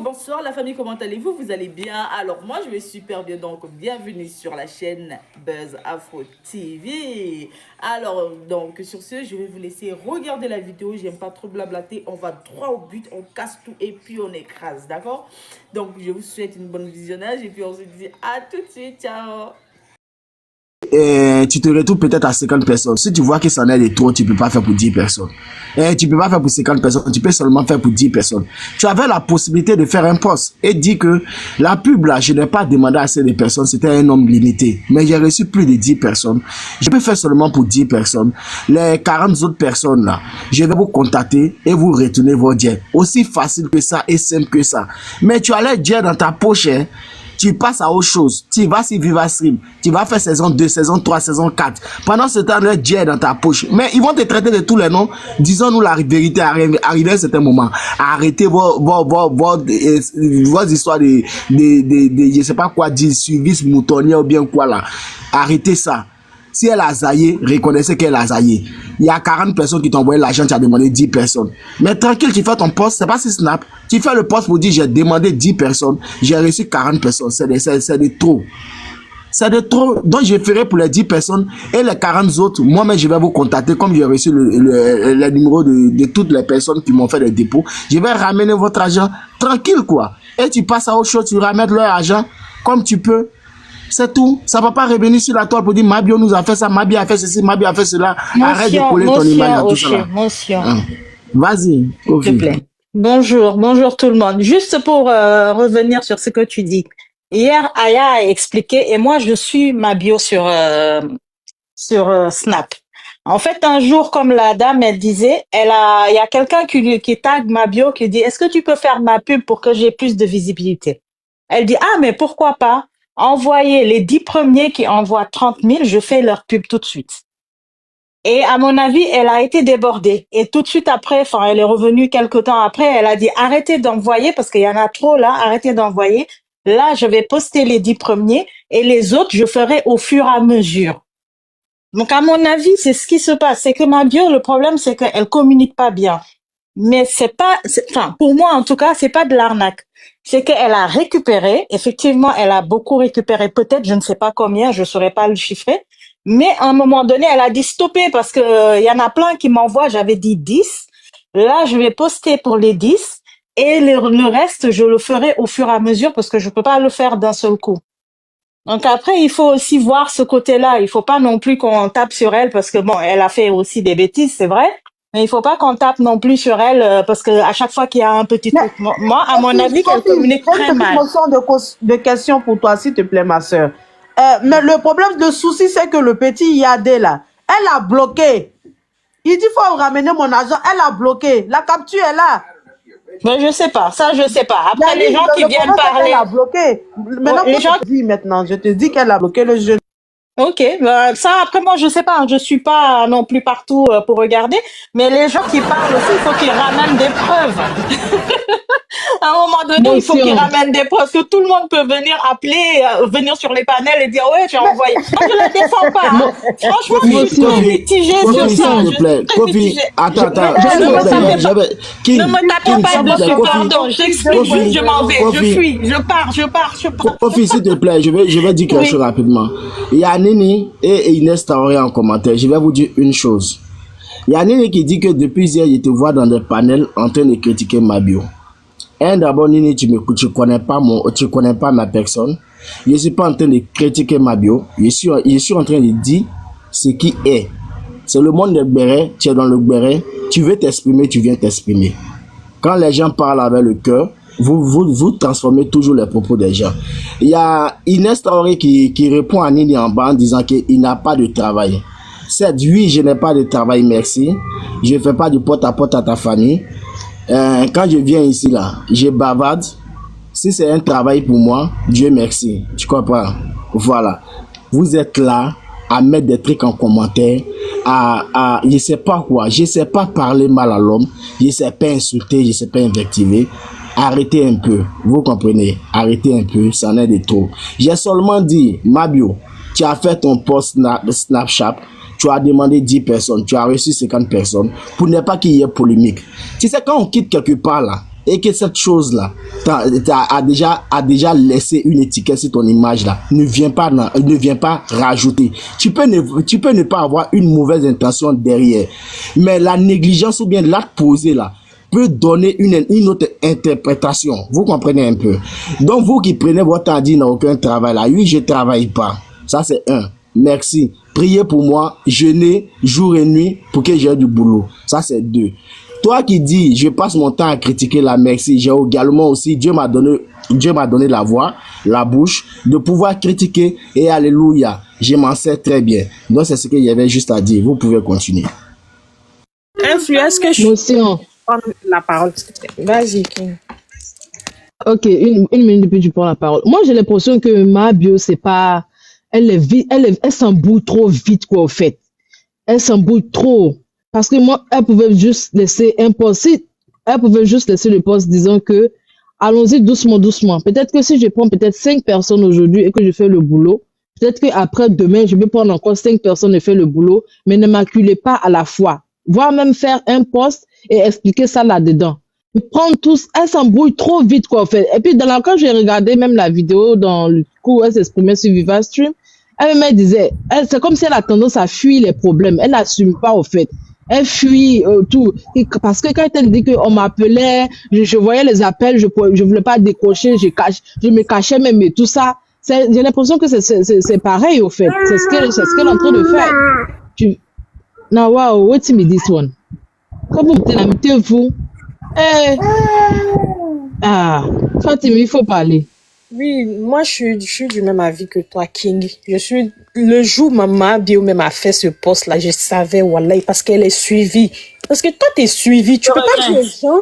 Bonsoir la famille, comment allez-vous? Vous allez bien? Alors moi je vais super bien, donc bienvenue sur la chaîne Buzz Afro TV. Alors donc sur ce, je vais vous laisser regarder la vidéo, j'aime pas trop blablater, on va droit au but, on casse tout et puis on écrase, d'accord? Donc je vous souhaite une bonne visionnage et puis on se dit à tout de suite, ciao! Tu te retrouves peut-être à 50 personnes. Si tu vois que ça en est de trop, tu ne peux pas faire pour 10 personnes. Tu ne peux pas faire pour 50 personnes, tu peux seulement faire pour 10 personnes. Tu avais la possibilité de faire un poste et dire que la pub là, je n'ai pas demandé à assez de personnes, c'était un nombre limité. Mais j'ai reçu plus de 10 personnes. Je peux faire seulement pour 10 personnes. Les 40 autres personnes là, je vais vous contacter et vous retourner vos diètes. Aussi facile que ça et simple que ça. Mais tu as les diètes dans ta poche, hein. Tu passes à autre chose. Tu vas sur VivaStream. Tu vas faire saison 2, saison 3, saison 4. Pendant ce temps, le jet est dans ta poche. Mais ils vont te traiter de tous les noms. Disons-nous la vérité. Arrivé à un certain moment. Arrêtez vos histoires de je sais pas quoi dire, suivi moutonnier ou bien quoi là. Arrêtez ça. Si elle a zaillé, reconnaissez qu'elle a zaillé. Il y a 40 personnes qui t'ont envoyé l'argent, tu as demandé 10 personnes. Mais tranquille, tu fais ton poste, c'est pas si Snap. Tu fais le poste pour dire j'ai demandé 10 personnes, j'ai reçu 40 personnes. C'est de trop. C'est de trop. Donc je ferai pour les 10 personnes et les 40 autres, moi-même je vais vous contacter comme j'ai reçu le numéro de toutes les personnes qui m'ont fait des dépôts. Je vais ramener votre argent tranquille quoi. Et tu passes à autre chose, tu ramènes leur argent comme tu peux. C'est tout. Ça ne va pas revenir sur la toile pour dire Mabio nous a fait ça, Mabio a fait ceci, Mabio a fait cela. Arrête de coller ton image à tout ça. Vas-y, s'il te plaît. Bonjour tout le monde. Juste pour revenir sur ce que tu dis. Hier, Aya a expliqué et moi je suis Mabio sur Snap. En fait, un jour, comme la dame, elle disait, il y a quelqu'un qui tag Mabio qui dit, est-ce que tu peux faire ma pub pour que j'ai plus de visibilité? Elle dit, ah, mais pourquoi pas? Envoyez les 10 premiers qui envoient 30 000, je fais leur pub tout de suite. Et à mon avis, elle a été débordée. Et tout de suite après, elle est revenue quelque temps après, elle a dit, arrêtez d'envoyer parce qu'il y en a trop là, arrêtez d'envoyer. Là, je vais poster les 10 premiers et les autres, je ferai au fur et à mesure. Donc, à mon avis, c'est ce qui se passe. C'est que Mabio, le problème, c'est qu'elle communique pas bien. Mais pour moi, en tout cas, c'est pas de l'arnaque. C'est qu'elle a récupéré. Effectivement, elle a beaucoup récupéré. Peut-être, je ne sais pas combien, je saurais pas le chiffrer. Mais à un moment donné, elle a dit stopper parce que il y en a plein qui m'envoient. J'avais dit 10. Là, je vais poster pour les 10 et le reste, je le ferai au fur et à mesure parce que je peux pas le faire d'un seul coup. Donc après, il faut aussi voir ce côté-là. Il faut pas non plus qu'on tape sur elle parce que bon, elle a fait aussi des bêtises, c'est vrai. Mais il faut pas qu'on tape non plus sur elle parce que à chaque fois qu'il y a un petit truc, moi, à mon avis, qu'elle communique très mal. De question pour toi, s'il te plaît, ma sœur. Mais le problème, le souci, c'est que le petit Yadé là, elle a bloqué. Il dit faut ramener mon argent. Elle a bloqué. La capture est là. Mais je sais pas, ça je sais pas. Après les gens qui viennent parler, elle a bloqué. Maintenant, je te dis qu'elle a bloqué le jeu. Ok, ça après moi je sais pas, je suis pas non plus partout pour regarder, mais les gens qui parlent aussi, il faut qu'ils ramènent des preuves. À un moment donné, il faut qu'ils ramènent des preuves, que tout le monde peut venir appeler, venir sur les panels et dire ouais, j'ai envoyé. Moi je la défends pas. Hein. Franchement, je suis très mitigée sur ça. Kofi, attends, ne me tapez pas dessus, pardon, j'explique, je m'en vais, je fuis, je pars. Kofi, s'il te plaît, je vais dire quelque chose rapidement. Il y a Nini et Inès Taoré en commentaire. Je vais vous dire une chose. Il y a Nini qui dit que depuis hier, je te vois dans des panels en train de critiquer Mabio. D'abord, Nini, tu connais pas ma personne. Je ne suis pas en train de critiquer Mabio. Je suis en train de dire ce qui est. C'est le monde des bérets. Tu es dans le béret. Tu veux t'exprimer, tu viens t'exprimer. Quand les gens parlent avec le cœur, vous transformez toujours les propos des gens. Il y a Inès Taoré qui répond à Nini en bas en disant qu'il n'a pas de travail. C'est oui, je n'ai pas de travail, merci. Je ne fais pas du porte-à-porte à ta famille. Quand je viens ici, là, je bavarde. Si c'est un travail pour moi, Dieu merci. Tu comprends? Voilà. Vous êtes là à mettre des trucs en commentaire, je sais pas quoi, je sais pas parler mal à l'homme, je sais pas insulter, je sais pas invectiver. Arrêtez un peu, vous comprenez? Arrêtez un peu, ça en est de trop. J'ai seulement dit, Mabio, tu as fait ton post Snapchat, tu as demandé 10 personnes, tu as reçu 50 personnes, pour ne pas qu'il y ait polémique. Tu sais, quand on quitte quelque part là, et que cette chose là, a déjà laissé une étiquette sur ton image là. Ne viens pas rajouter. Tu peux ne pas avoir une mauvaise intention derrière, mais la négligence ou bien l'acte posé là peut donner une autre interprétation. Vous comprenez un peu? Donc vous qui prenez votre temps à dire n'a aucun travail là, oui je travaille pas. Ça c'est un. Merci. Priez pour moi, jeûnez jour et nuit pour que j'ai du boulot. Ça c'est deux. Toi qui dis, je passe mon temps à critiquer la merci, j'ai également aussi, Dieu m'a donné la voix, la bouche, de pouvoir critiquer et alléluia, je m'en sers très bien. Donc c'est ce qu'il y avait juste à dire. Vous pouvez continuer. Influence que je Moi aussi, prends la parole. Vas-y, King. ok, une minute depuis que tu prends la parole. Moi, j'ai l'impression que ma bio, c'est pas, elle est vite, elle s'embrouille trop vite, quoi, au fait. Elle s'embrouille trop. Parce que moi, elle pouvait juste laisser un poste. Elle pouvait juste laisser le poste disant que, allons-y doucement, doucement. Peut-être que si je prends peut-être 5 personnes aujourd'hui et que je fais le boulot, peut-être qu'après demain, je vais prendre encore 5 personnes et faire le boulot, mais ne m'acculez pas à la fois. Voire même faire un poste et expliquer ça là-dedans. Prendre tous, elle s'embrouille trop vite, quoi, en fait. Et puis, quand j'ai regardé même la vidéo dans le coup où elle s'exprimait sur VivaStream, elle disait, c'est comme si elle a tendance à fuir les problèmes. Elle n'assume pas, au fait. Elle fuit tout. Parce que quand elle dit qu'on m'appelait, je voyais les appels, je voulais pas décrocher, je me cachais même et tout ça. J'ai l'impression que c'est pareil, au fait. C'est ce qu'elle est en train de faire. Now, wow, wait till me this one. Quand vous mettez-vous, Fatima, il faut parler. Oui, moi, je suis du même avis que toi, King. Le jour où maman Bio même a fait ce poste-là, je savais, Wallah, parce qu'elle est suivie. Parce que toi, t'es suivi. Tu peux pas dire aux gens,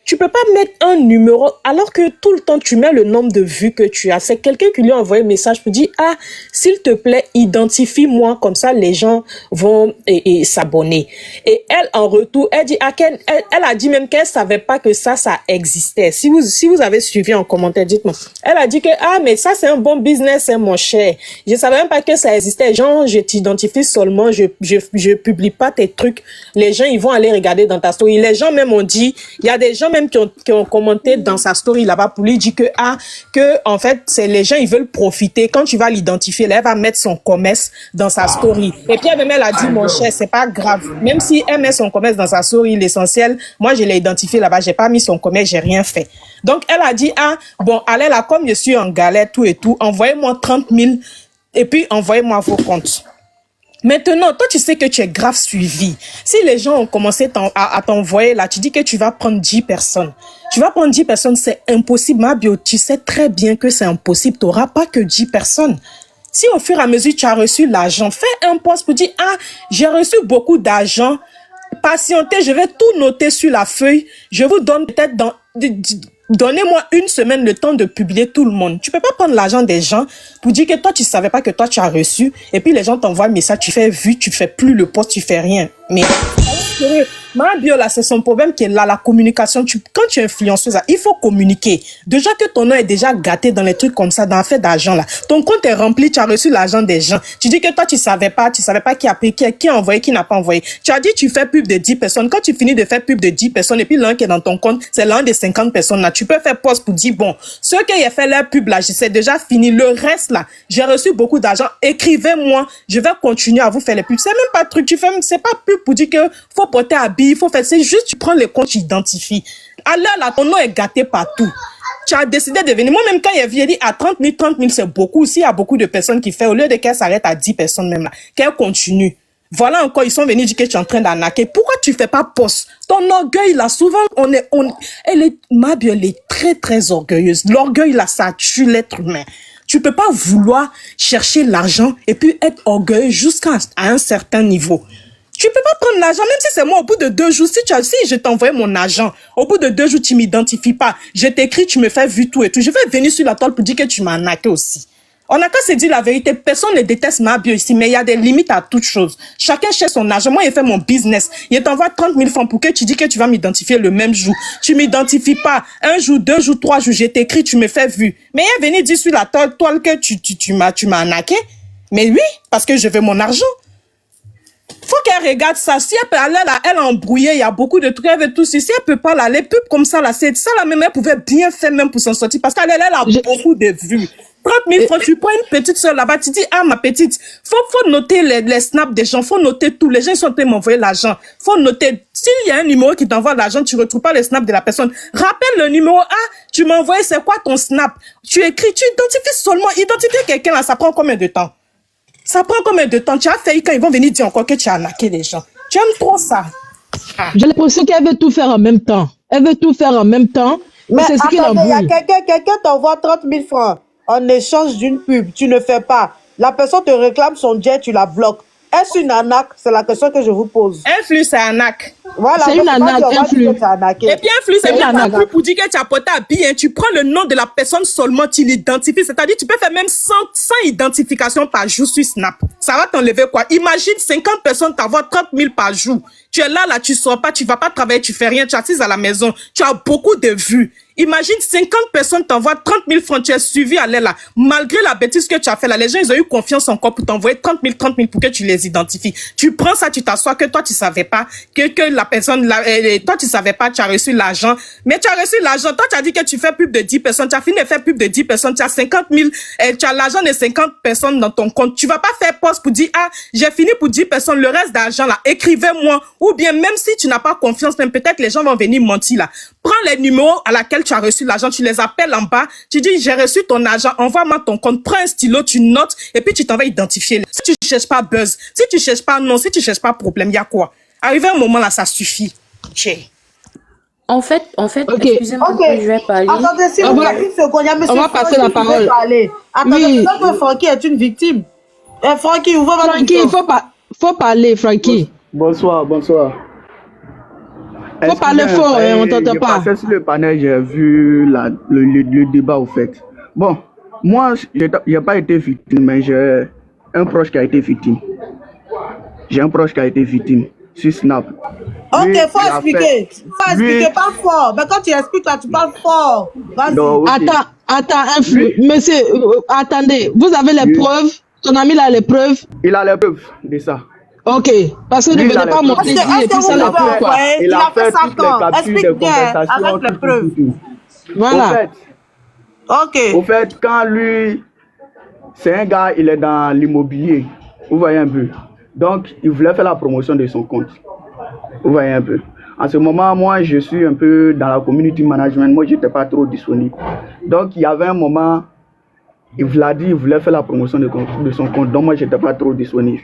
tu peux pas mettre un numéro, alors que tout le temps, tu mets le nombre de vues que tu as. C'est quelqu'un qui lui a envoyé un message pour dire, ah, s'il te plaît, identifie-moi, comme ça, les gens vont et s'abonner. Et elle, en retour, elle dit, elle a dit même qu'elle savait pas que ça existait. Si vous avez suivi en commentaire, dites-moi. Elle a dit que, ah, mais ça, c'est un bon business, hein, mon cher. Je savais même pas que ça existait. Genre, je t'identifie seulement, je publie pas tes trucs. Les gens, ils vont aller regarder dans ta story. Les gens même ont dit, il y a des gens même qui ont commenté dans sa story là-bas pour lui dire que en fait c'est les gens ils veulent profiter. Quand tu vas l'identifier là, elle va mettre son commerce dans sa story. Et puis elle a dit mon cher, c'est pas grave. Même si elle met son commerce dans sa story, l'essentiel, moi je l'ai identifié là-bas, j'ai pas mis son commerce, j'ai rien fait. Donc elle a dit bon allez là, comme je suis en galère tout et tout, envoyez-moi 30 000 et puis envoyez-moi vos comptes. Maintenant, toi, tu sais que tu es grave suivi. Si les gens ont commencé à t'envoyer là, tu dis que tu vas prendre 10 personnes. Tu vas prendre 10 personnes, c'est impossible. Ma bio, tu sais très bien que c'est impossible. Tu n'auras pas que 10 personnes. Si au fur et à mesure, tu as reçu l'argent, fais un post pour dire, j'ai reçu beaucoup d'argent. Patientez, je vais tout noter sur la feuille. Je vous donne peut-être donnez-moi une semaine le temps de publier tout le monde. Tu peux pas prendre l'argent des gens pour dire que toi, tu savais pas que toi, tu as reçu. Et puis, les gens t'envoient un message, tu fais vue, tu fais plus le post, tu fais rien. Mais, ma bio, là, c'est son problème qui est là, la communication. Quand tu es influenceuse, là, il faut communiquer. Déjà que ton nom est déjà gâté dans les trucs comme ça, dans l'affaire d'argent, là. Ton compte est rempli, tu as reçu l'argent des gens. Tu dis que toi, tu savais pas qui a payé, qui a envoyé, qui n'a pas envoyé. Tu as dit, tu fais pub de 10 personnes. Quand tu finis de faire pub de 10 personnes, et puis l'un qui est dans ton compte, c'est l'un des 50 personnes, là. Tu peux faire post pour dire, bon, ceux qui ont fait leur pub, là, c'est déjà fini. Le reste, là, j'ai reçu beaucoup d'argent. Écrivez-moi, je vais continuer à vous faire les pubs. C'est même pas truc, c'est pas pub pour dire que faut porter habit, faut faire, c'est juste, tu prends les comptes, tu identifies. Alors là, ton nom est gâté partout. Tu as décidé de venir. Moi-même, quand il a dit à 30 000, c'est beaucoup. S'il y a beaucoup de personnes qui font, au lieu de qu'elle s'arrête à 10 personnes même là, qu'elle continue. Voilà encore, ils sont venus dire que tu es en train d'arnaquer. Pourquoi tu fais pas poste? Ton orgueil, là, souvent, ma bio, elle est très, très orgueilleuse. L'orgueil, là, ça tue l'être humain. Tu peux pas vouloir chercher l'argent et puis être orgueilleux jusqu'à un certain niveau. Tu peux pas prendre l'argent, même si c'est moi, au bout de 2 jours, si je t'envoie mon argent, au bout de 2 jours, tu m'identifies pas, je t'écris, tu me fais vu tout et tout, je vais venir sur la toile pour dire que tu m'as arnaqué aussi. On n'a qu'à se dire la vérité, personne ne déteste ma bio ici, mais il y a des limites à toute chose. Chacun cherche son argent. Moi, il fait mon business. Il t'envoie 30 000 francs pour que tu dis que tu vas m'identifier le même jour. Tu m'identifies pas. 1 jour, 2 jours, 3 jours, je t'écris, tu me fais vu. Mais il est venu dire sur la toile que tu m'as arnaqué. Mais oui, parce que je veux mon argent. faut qu'elle regarde ça. Si elle peut aller là, elle est embrouillée, il y a beaucoup de trucs, elle veut tout ça. Si elle peut pas là, les pubs comme ça, là, c'est ça, là, même, elle pouvait bien faire même pour s'en sortir parce qu'elle a beaucoup de vues. 30 000 francs, tu prends une petite soeur là-bas, tu dis, ah, ma petite, faut noter les snaps des gens, faut noter tout. Les gens sont en train de m'envoyer l'argent. Faut noter. S'il y a un numéro qui t'envoie l'argent, tu retrouves pas les snaps de la personne. Rappelle le numéro, ah, tu m'as envoyé, c'est quoi ton snap? Tu écris, tu identifies seulement, identifier quelqu'un là, ça prend combien de temps? Ça prend combien de temps? Tu as failli quand ils vont venir dire encore que tu as arnaqué les gens. Tu aimes trop ça. J'ai l'impression qu'elle veut tout faire en même temps. Elle veut tout faire en même temps. Mais C'est ce qui attendez, il y a l'embrouille. quelqu'un t'envoie 30 000 francs en échange d'une pub. Tu ne fais pas. La personne te réclame son jet, tu la bloques. Est-ce une arnaque? C'est la question que je vous pose. Influx, c'est arnaque. Voilà, C'est donc une c'est pas arnaque, dit, on va influx. dire que c'est arnaqué. Et puis influx, c'est C'est même une pas arnaque. plus pour dire que tu as porté un billet. Tu prends le nom de la personne seulement, tu l'identifies. C'est-à-dire, tu peux faire même 100 identifications par jour sur Snap. Ça va t'enlever quoi? Imagine 50 personnes t'envoient 30 000 par jour. Tu es là, tu sors pas, tu vas pas travailler, tu fais rien, tu es assise à la maison. Tu as beaucoup de vues. Imagine 50 personnes t'envoient 30 000 francs, tu es suivi à l'aile là. Malgré la bêtise que tu as fait là, les gens, ils ont eu confiance encore pour t'envoyer 30 000 pour que tu les identifies. Tu prends ça, tu t'assois que toi, tu savais pas, que la personne, toi, tu savais pas, tu as reçu l'argent. Mais tu as reçu l'argent, toi, tu as dit que tu fais pub de 10 personnes, tu as fini de faire pub de 10 personnes, tu as 50 000, tu as l'argent de 50 personnes dans ton compte. Tu vas pas faire poste pour dire, ah, j'ai fini pour 10 personnes, le reste d'argent là, écrivez-moi. Ou bien, même si tu n'as pas confiance, même peut-être les gens vont venir mentir là. Prends les numéros à laquelle tu as reçu l'argent, tu les appelles en bas, tu dis, j'ai reçu ton argent, envoie-moi ton compte, prends un stylo, tu notes, et puis tu t'en vas identifier. Si tu cherches pas buzz, si tu cherches pas non, si tu cherches pas problème, il y a quoi? Arrivé un moment là, ça suffit. Tché. En fait, Ok. excusez-moi, Ok. je vais parler. Attendez, s'il vous plaît, une seconde. Il y a monsieur On va passer Francky la qui veut parole. parler. Attendez, Oui. peut-être que Francky est une victime. Francky, ouvre votre Frankie, micro. faut parler, Frankie. Bonsoir. Faut parler fort, on t'entend pas. J'ai passé sur le panel, j'ai vu le débat au fait. Bon, moi, j'ai pas été victime, mais j'ai un proche qui a été victime. Sur Snap. Ok, Lui, faut il a expliquer. fait- Faut expliquer, pas fort. Mais quand tu expliques là, tu parles fort. Vas-y. Donc, ok. Attends, influx. Monsieur, attendez, vous avez les Oui. preuves? Ton ami là a les preuves? Il a les preuves de ça. Ok, parce que ne Lui, il venez a pas les monter preuves. ici et puis ça vous les pouvez preuves quoi. envoyer? Il a fait toutes 5 les ans. captures Explique de bien conversation, avec les preuves. tout. Voilà. Ok. Au fait, quand lui, c'est un gars, il est dans l'immobilier. Vous voyez un peu. Donc, il voulait faire la promotion de son compte. Vous voyez un peu. En ce moment, moi, je suis un peu dans la community management. Moi, je n'étais pas trop disponible. Donc, il y avait un moment, il voulait faire la promotion de son compte. Donc, moi, je n'étais pas trop disponible.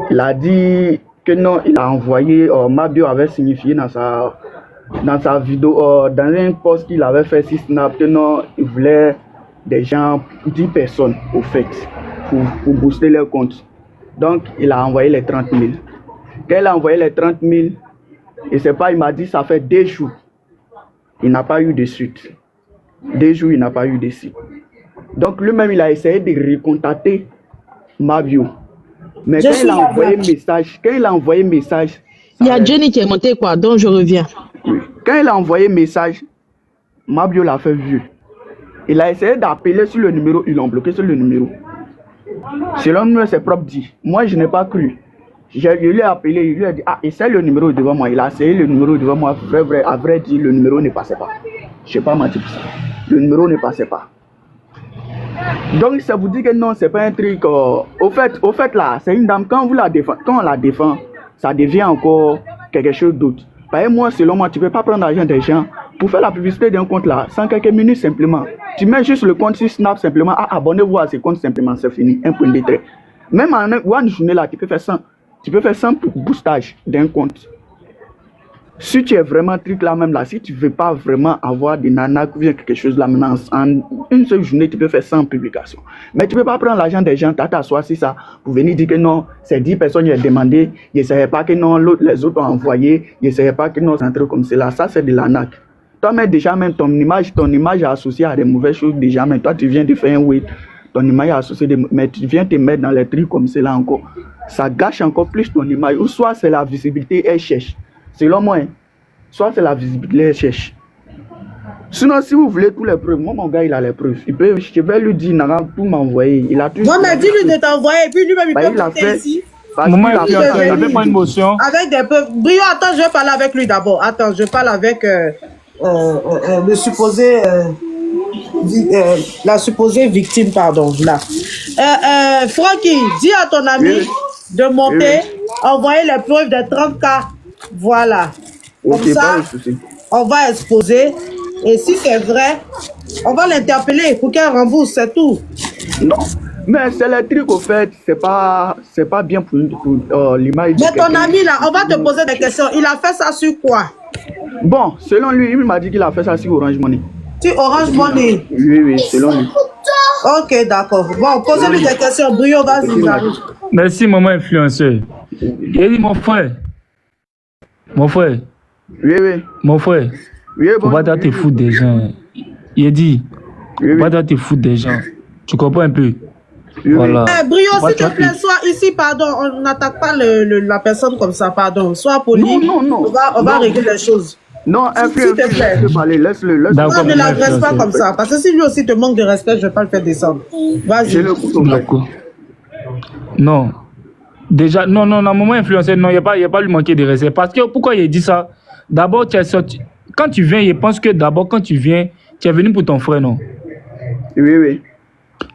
Il a dit que non, il a envoyé, Mabio avait signifié dans sa vidéo, dans un post qu'il avait fait sur Snap, que non, il voulait des gens, 10 personnes, au fait, pour booster leur compte. Donc, il a envoyé les 30 000. Quand il a envoyé les 30 000, et c'est pas, il m'a dit, ça fait 2 jours. Il n'a pas eu de suite. 2 jours, il n'a pas eu de suite. Donc, lui-même, il a essayé de recontacter Mabio. Mais quand il a envoyé message, Il y a Jenny qui est montée quoi, donc je reviens. oui. Quand il a envoyé message, Mabio l'a fait vu. Il a essayé d'appeler sur le numéro, ils l'ont bloqué sur le numéro. Selon nous, ses propres dit. Moi, je n'ai pas cru. Je lui ai appelé, il lui a dit, ah, essaye le numéro devant moi. Il a essayé le numéro devant moi. À vrai dire, le numéro ne passait pas. Je ne sais pas mentir pour ça. Le numéro ne passait pas. Donc, ça vous dit que non, c'est pas un truc. Au fait, là, c'est une dame. Quand on la défend, ça devient encore quelque chose d'autre. Par exemple, moi, selon moi, tu ne peux pas prendre l'argent des gens pour faire la publicité d'un compte là, sans quelques minutes simplement. Tu mets juste le compte sur Snap simplement. Ah, abonnez-vous à ce compte simplement, c'est fini. Un point de trait. Même en une journée là, tu peux faire 100. Tu peux faire 100 boostages d'un compte. Si tu es vraiment truc là même là, si tu veux pas vraiment avoir des nanas ou bien quelque chose là maintenant, en une seule journée, tu peux faire 100 publications. Mais tu peux pas prendre l'argent des gens, t'asseoir sur ça, pour venir dire que non, c'est 10 personnes qui ont demandé, ils ne savaient pas que non, les autres ont envoyé, ils ne savaient pas que non, c'est un truc comme cela. Ça, c'est de l'arnaque. Toi-même, déjà, même ton image est associée à des mauvaises choses, déjà, mais toi, tu viens de faire un wait, ton image est associée, mais tu viens te mettre dans les trucs comme cela encore. Ça gâche encore plus ton image, ou soit c'est la visibilité, elle cherche. Selon moi, soit c'est la visibilité, elle cherche. Sinon, si vous voulez tous les preuves, moi, mon gars, il a les preuves. Je vais lui dire, Nara, tout m'envoyer. Il a tout. Non, mais dis-lui de t'envoyer, et puis lui-même, il Bah, peut il a monter fait- ici. Parce Maman qu'il a fait ça, influenceur, il n'y ça avait lui pas une motion. Avec des peuples. Brio, attends, je vais parler avec lui d'abord. Attends, je parle avec le supposé, la supposée victime, pardon, là. Francky, dis à ton ami Oui, de oui, monter, oui. envoyer les preuves des 30K. Voilà. Comme Ok, pas de ça, souci. on va exposer. Et si c'est vrai, on va l'interpeller pour qu'elle rembourse, c'est tout. Non, mais c'est le truc au fait, c'est pas bien pour l'image de Mais ton quelqu'un. ami là, on va te poser des questions. Il a fait ça sur quoi? Bon, selon lui, il m'a dit qu'il a fait ça sur Orange Money. Sur Orange Money. Oui, selon lui. Ok, d'accord. Bon, posez-lui des questions. Brio, vas-y, j'arrive. Merci, maman influenceur. Il dit, mon frère, Oui, mon frère, oui, faut bon. pas te foutre des gens. Il dit, Oui, faut pas te foutre des gens. Tu comprends un peu? oui. Voilà. Brio, Moi, s'il tu te vois, plaît, sois ici, pardon. On n'attaque pas la personne comme ça, pardon. Sois poli. Non. On va régler les choses. Non, S'il te plaît. laisse-le parler, laisse-le. D'accord, Non, ne maman l'agresse pas influenceur. comme ça. Parce que si lui aussi te manque de respect, je ne vais pas le faire descendre. Je Vas-y. le coupe au fait. D'accord. Non. Déjà, non, maman influenceur, non, il n'y a pas lui manquer de respect. Parce que pourquoi il dit ça? D'abord, tu es sorti. Quand tu viens, il pense que d'abord, quand tu viens, tu es venu pour ton frère, non? Oui.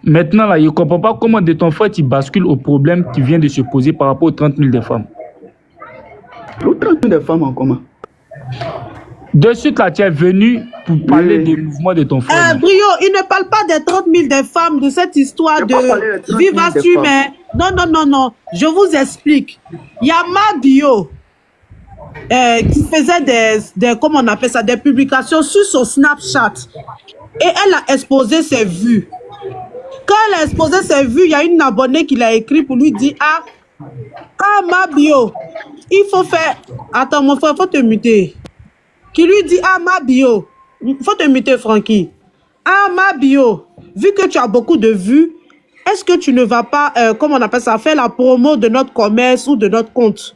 Maintenant, là, il ne comprend pas comment de ton frère tu bascules au problème qui vient de se poser par rapport aux 30 000 des femmes. L'autre de femmes en commun. De suite, là, tu es venu pour parler des mouvements de ton frère. non? Brio, il ne parle pas des 30 000 des femmes, de cette histoire J'ai pas parlé des 30 de 000 Viva des Stream. femmes. Non. Je vous explique. Il y a Mabio qui faisait comment on appelle ça, des publications sur son Snapchat. Et elle a exposé ses vues. Quand elle a exposé ses vues, il y a une abonnée qui l'a écrit pour lui dire Mabio, il faut faire. Attends, mon frère, il faut te muter. Qui lui dit Mabio, il faut te muter, Francky. Mabio, vu que tu as beaucoup de vues, est-ce que tu ne vas pas, comment on appelle ça, faire la promo de notre commerce ou de notre compte?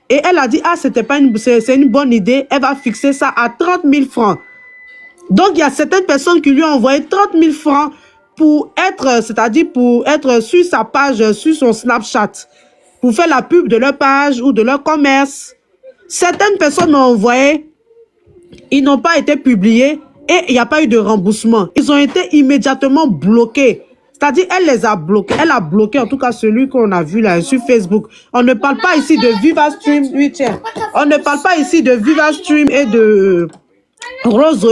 Et elle a dit, c'est une bonne idée, elle va fixer ça à 30 000 francs. Donc, il y a certaines personnes qui lui ont envoyé 30 000 francs pour être, c'est-à-dire pour être sur sa page, sur son Snapchat, pour faire la pub de leur page ou de leur commerce. Certaines personnes ont envoyé, ils n'ont pas été publiés et il n'y a pas eu de remboursement. Ils ont été immédiatement bloqués. C'est-à-dire, elle les a bloqués. Elle a bloqué, en tout cas, celui qu'on a vu là sur Facebook. On ne parle pas ici de Viva Stream. Oui, tiens. On ne parle pas ici de Viva Stream et de Rose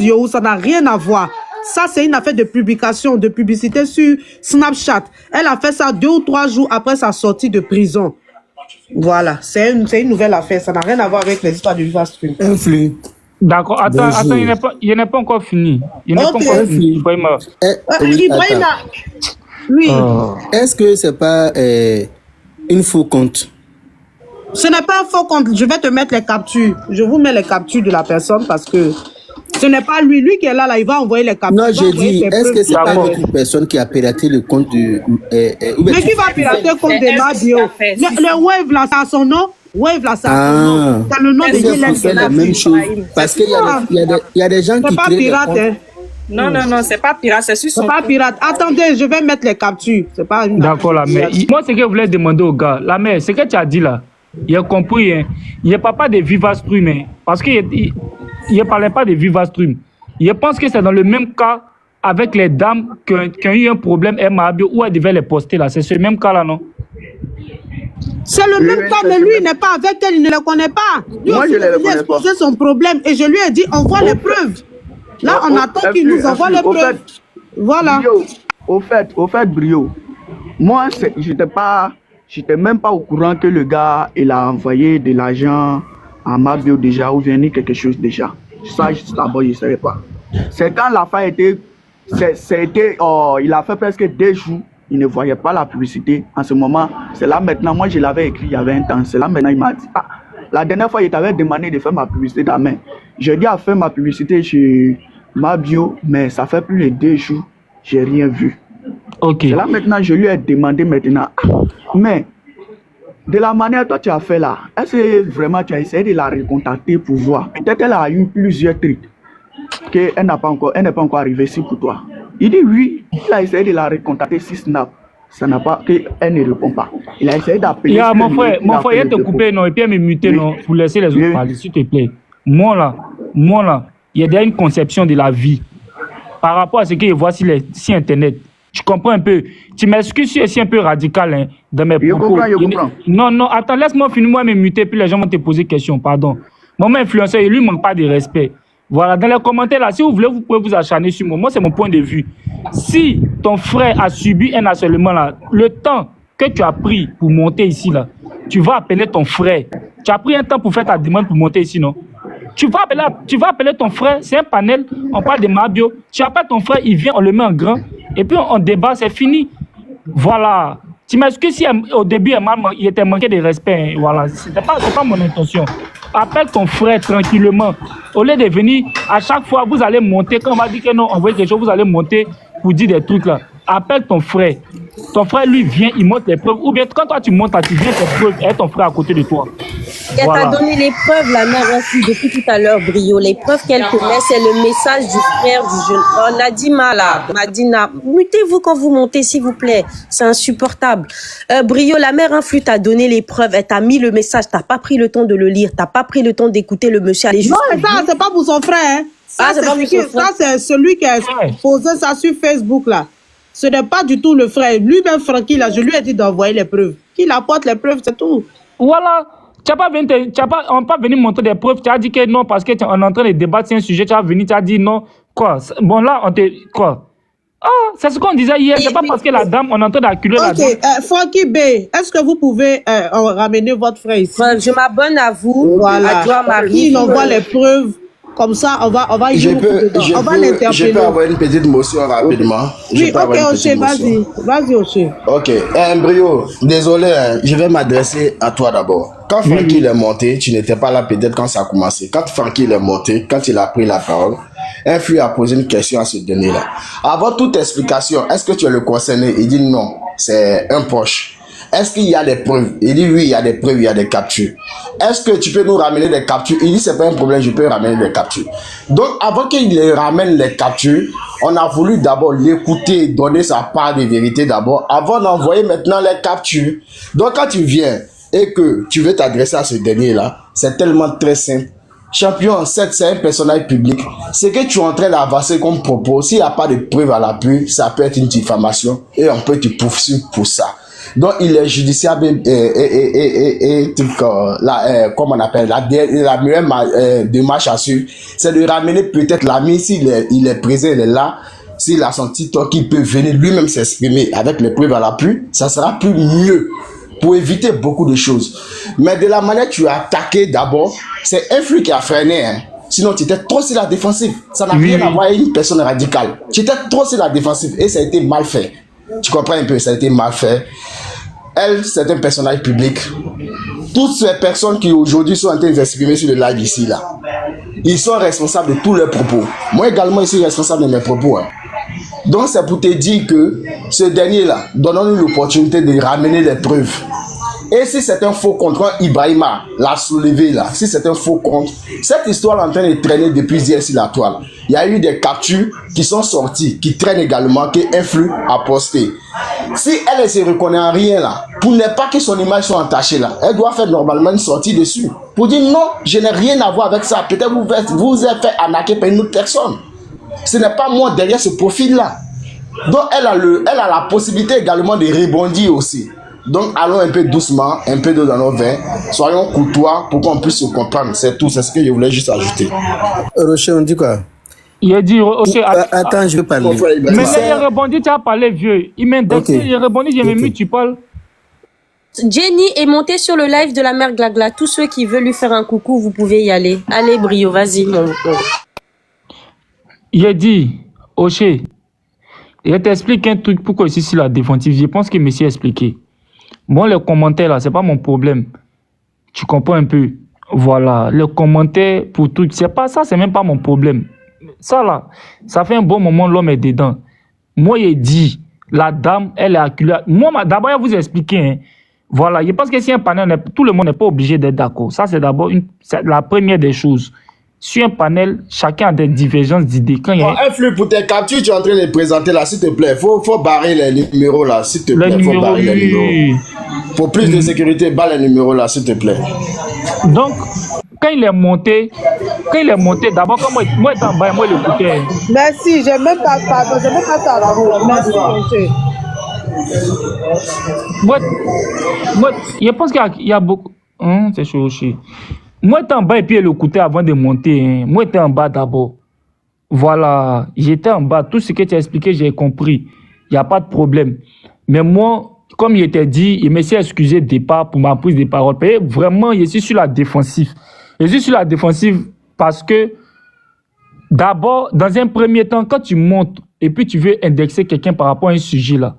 Yo. Ça n'a rien à voir. Ça, c'est une affaire de publication, de publicité sur Snapchat. Elle a fait ça 2 ou 3 jours après sa sortie de prison. Voilà. C'est une nouvelle affaire. Ça n'a rien à voir avec les histoires de Viva Stream. Influx. D'accord, attends, Bonjour. il n'est pas encore fini. Il n'est Ok. pas encore fini. Ibrahima. Oui, Ibrahima. attends. Oui. Est-ce que c'est pas une faux compte? Ce n'est pas un faux compte. Je vais te mettre les captures. Je vous mets les captures de la personne parce que ce n'est pas lui. Lui qui est là, il va envoyer les captures. Non, Il va j'ai envoyer dit, ses est-ce preuves. que c'est pas D'accord. une autre personne qui a piraté le compte de... Mais qui va pirater le compte de Mabio? Le Wave là, ça a son nom. Wave là, ça a son nom. C'est le nom de Est-ce que Yélène vous faites qui la l'a même fait. chose? Parce qu'il y a des gens C'est qui pas créent des pirate, comptes. hein. Non, c'est pas pirate, c'est sur C'est son pas pirate. Attendez, je vais mettre les captures. C'est pas une D'accord, la mère. Moi, ce que je voulais demander au gars, la mère, ce que tu as dit là, il a compris, hein. Il ne parle pas de Viva Stream, hein, parce qu'il ne parlait pas de Viva Stream. Je pense que c'est dans le même cas avec les dames qui ont eu un problème Mabio où elles devaient les poster là. C'est ce même cas là, non? C'est le même cas, mais lui, il n'est pas avec elle, il ne le connaît pas. Lui Moi, aussi, je ne le il a connais pas. exposé son problème et je lui ai dit, envoie les preuves. Là, on attend qu'il nous envoie les preuves. Voilà. Brio, au fait, Brio, moi, j'étais même pas au courant que le gars, il a envoyé de l'argent à Mabio déjà ou bien quelque chose déjà. Ça, d'abord, je ne savais pas. C'est quand l'affaire était, il a fait presque 2 jours, il ne voyait pas la publicité. En ce moment, c'est là maintenant, moi je l'avais écrit il y avait un temps, c'est là maintenant il m'a dit, la dernière fois il t'avait demandé de faire ma publicité ta main. J'ai dit à faire ma publicité chez Mabio, mais ça fait plus de 2 jours, j'ai rien vu. Ok. C'est là maintenant, je lui ai demandé maintenant, mais de la manière que toi tu as fait là, est-ce que vraiment tu as essayé de la recontacter pour voir? Peut-être elle a eu plusieurs trucs qu'elle n'est pas encore arrivée ici pour toi. Il dit oui, il a essayé de la recontacter sur Snap. Ça n'a pas... Elle ne répond pas. Il a essayé d'appeler... Yeah, mon frère, il a te couper, non, et puis elle me muter, non, pour laisser les autres parler, s'il te plaît. Moi, là, il y a déjà une conception de la vie par rapport à ce que je vois sur Internet. Tu comprends un peu? Tu m'excuses si je suis un peu radical hein, dans mes propos. Je comprends. Non, attends, laisse-moi finir, moi, me muter, puis les gens vont te poser des questions, pardon. Mon influenceur, il lui manque pas de respect. Voilà, dans les commentaires, là, si vous voulez, vous pouvez vous acharner sur moi. Moi, c'est mon point de vue. Si ton frère a subi un harcèlement, là, le temps que tu as pris pour monter ici, là, tu vas appeler ton frère. Tu as pris un temps pour faire ta demande pour monter ici, non? Tu vas appeler ton frère, c'est un panel, on parle de Mabio. Tu appelles ton frère, il vient, on le met en grand, et puis on débat, c'est fini. Voilà. Tu m'excuses si au début, il était manqué de respect. Hein. Voilà. C'est pas mon intention. Appelle ton frère tranquillement. Au lieu de venir, à chaque fois, vous allez monter. Quand on va dire que non, on veut quelque chose, vous allez monter pour dire des trucs là. Appelle ton frère. Ton frère, lui, vient, il montre les preuves. Ou bien, quand toi, tu montes, tu viens tes preuves et ton frère à côté de toi. Elle t'a donné les preuves, la mère, aussi, depuis tout à l'heure, Brio. Les preuves qu'elle connaît, c'est le message du frère du jeune. Oh, Nadima, là. Nadina, mutez-vous quand vous montez, s'il vous plaît. C'est insupportable. Brio, la mère influe t'a donné les preuves. Elle t'a mis le message. T'as pas pris le temps de le lire. T'as pas pris le temps d'écouter le monsieur. Non, mais ça, c'est pas pour son frère. Hein. Ça, c'est celui qui a posé ça sur Facebook, là. Ce n'est pas du tout le frère. Lui-même, Francky, là, je lui ai dit d'envoyer les preuves. Qu'il apporte les preuves, c'est tout. Voilà. On pas venu montrer des preuves. Tu as dit que non, parce qu'on est en train de débattre sur un sujet. Tu as venu, tu as dit non. Quoi? Bon, là, on te... Quoi? Ah, c'est ce qu'on disait hier. C'est pas parce que la dame, on est en train d'acculer la dame. Ok, Francky B, est-ce que vous pouvez ramener votre frère ici? Je m'abonne à vous. Voilà. Il envoie les preuves. Comme ça, on va je peux avoir une petite motion rapidement. Oui, ok, Oché, vas-y, Oché. Ok, Brio, désolé, hein, je vais m'adresser à toi d'abord. Quand Francky est monté, tu n'étais pas là peut-être quand ça a commencé. Quand Francky est monté, quand il a pris la parole, un flux a posé une question à ce dernier-là. Avant toute explication, est-ce que tu es le concerné? Il dit non, c'est un proche. Est-ce qu'il y a des preuves? Il dit oui, il y a des preuves, il y a des captures. Est-ce que tu peux nous ramener des captures? Il dit c'est pas un problème, je peux ramener des captures. Donc avant qu'il ramène les captures, on a voulu d'abord l'écouter, donner sa part de vérité d'abord, avant d'envoyer maintenant les captures. Donc quand tu viens et que tu veux t'adresser à ce dernier-là, c'est tellement très simple. Champion, c'est un personnage public. Ce que tu es en train d'avancer comme propos, s'il n'y a pas de preuves à l'appui, ça peut être une diffamation et on peut te poursuivre pour ça. Donc il est judiciable comme on appelle la meilleure démarche à suivre, c'est de ramener peut-être l'ami s'il est présent, il est là, s'il a son TikTok, il peut venir lui-même s'exprimer avec les preuves à l'appui, ça sera plus mieux pour éviter beaucoup de choses. Mais de la manière que tu as attaqué d'abord, c'est un flux qui a freiné. Hein. Sinon, tu étais trop sur la défensive. Ça n'a rien à voir avec une personne radicale. Tu étais trop sur la défensive et ça a été mal fait. Tu comprends un peu, ça a été mal fait. Elle, c'est un personnage public. Toutes ces personnes qui aujourd'hui sont en train de s'exprimer sur le live ici, là, ils sont responsables de tous leurs propos. Moi également, je suis responsable de mes propos. Hein. Donc, c'est pour te dire que ce dernier-là, donnons-nous l'opportunité de ramener les preuves. Et si c'est un faux compte, quand Ibrahima l'a soulevé là, si c'est un faux compte, cette histoire est en train de traîner depuis hier sur la toile. Il y a eu des captures qui sont sorties, qui traînent également, que Influ a posté. Si elle ne se reconnaît en rien là, pour ne pas que son image soit entachée là, elle doit faire normalement une sortie dessus. Pour dire non, je n'ai rien à voir avec ça. Peut-être vous êtes fait arnaquer par une autre personne. Ce n'est pas moi derrière ce profil là. Donc elle a la possibilité également de rebondir aussi. Donc allons un peu doucement, un peu d'eau dans nos vins, soyons courtois pour qu'on puisse se comprendre. C'est tout, c'est ce que je voulais juste ajouter. Rocher, on dit quoi? Il a dit, attends, je vais parler. Mais il a rebondi, tu as parlé vieux. Il m'a dit, il a rebondi, j'ai même mis, tu parles. Jenny est montée sur le live de la mère Glagla. Tous ceux qui veulent lui faire un coucou, vous pouvez y aller. Allez, Brio, vas-y, mon Il a dit, Oché, je t'explique un truc pourquoi ici sur la défensive. Je pense que monsieur a expliqué. Moi, les commentaires là, c'est pas mon problème. Tu comprends un peu? Voilà, les commentaires pour tout, c'est pas ça, c'est même pas mon problème. Ça là, ça fait un bon moment, l'homme est dedans. Moi, il dit, la dame, elle est acculée. Moi, d'abord, je vais vous expliquer. Hein. Voilà, je pense que si un panel, tout le monde n'est pas obligé d'être d'accord. Ça, c'est d'abord la première des choses. sur un panel, chacun a des divergences d'idées. Quand il y a Un flux pour tes captures, tu es en train de les présenter là, s'il te plaît. Faut barrer les numéros là, s'il te plaît. Faut barrer les numéros. Pour plus de sécurité, barre les numéros là, s'il te plaît. Donc, quand il est monté, d'abord, quand moi étant en bas, moi l'écoutais. Merci, j'ai même pas ça à vous. Merci, monsieur. Moi, je pense qu'il y a beaucoup. C'est chaud aussi. Moi, j'étais en bas et puis elle écoutait avant de monter. Hein. Moi, j'étais en bas d'abord. Voilà, j'étais en bas. Tout ce que tu as expliqué, j'ai compris. Il n'y a pas de problème. Mais moi, comme il était dit, il me s'est excusé de départ pour ma prise de parole. Et vraiment, je suis sur la défensive. Je suis sur la défensive parce que, d'abord, dans un premier temps, quand tu montes et puis tu veux indexer quelqu'un par rapport à un sujet là,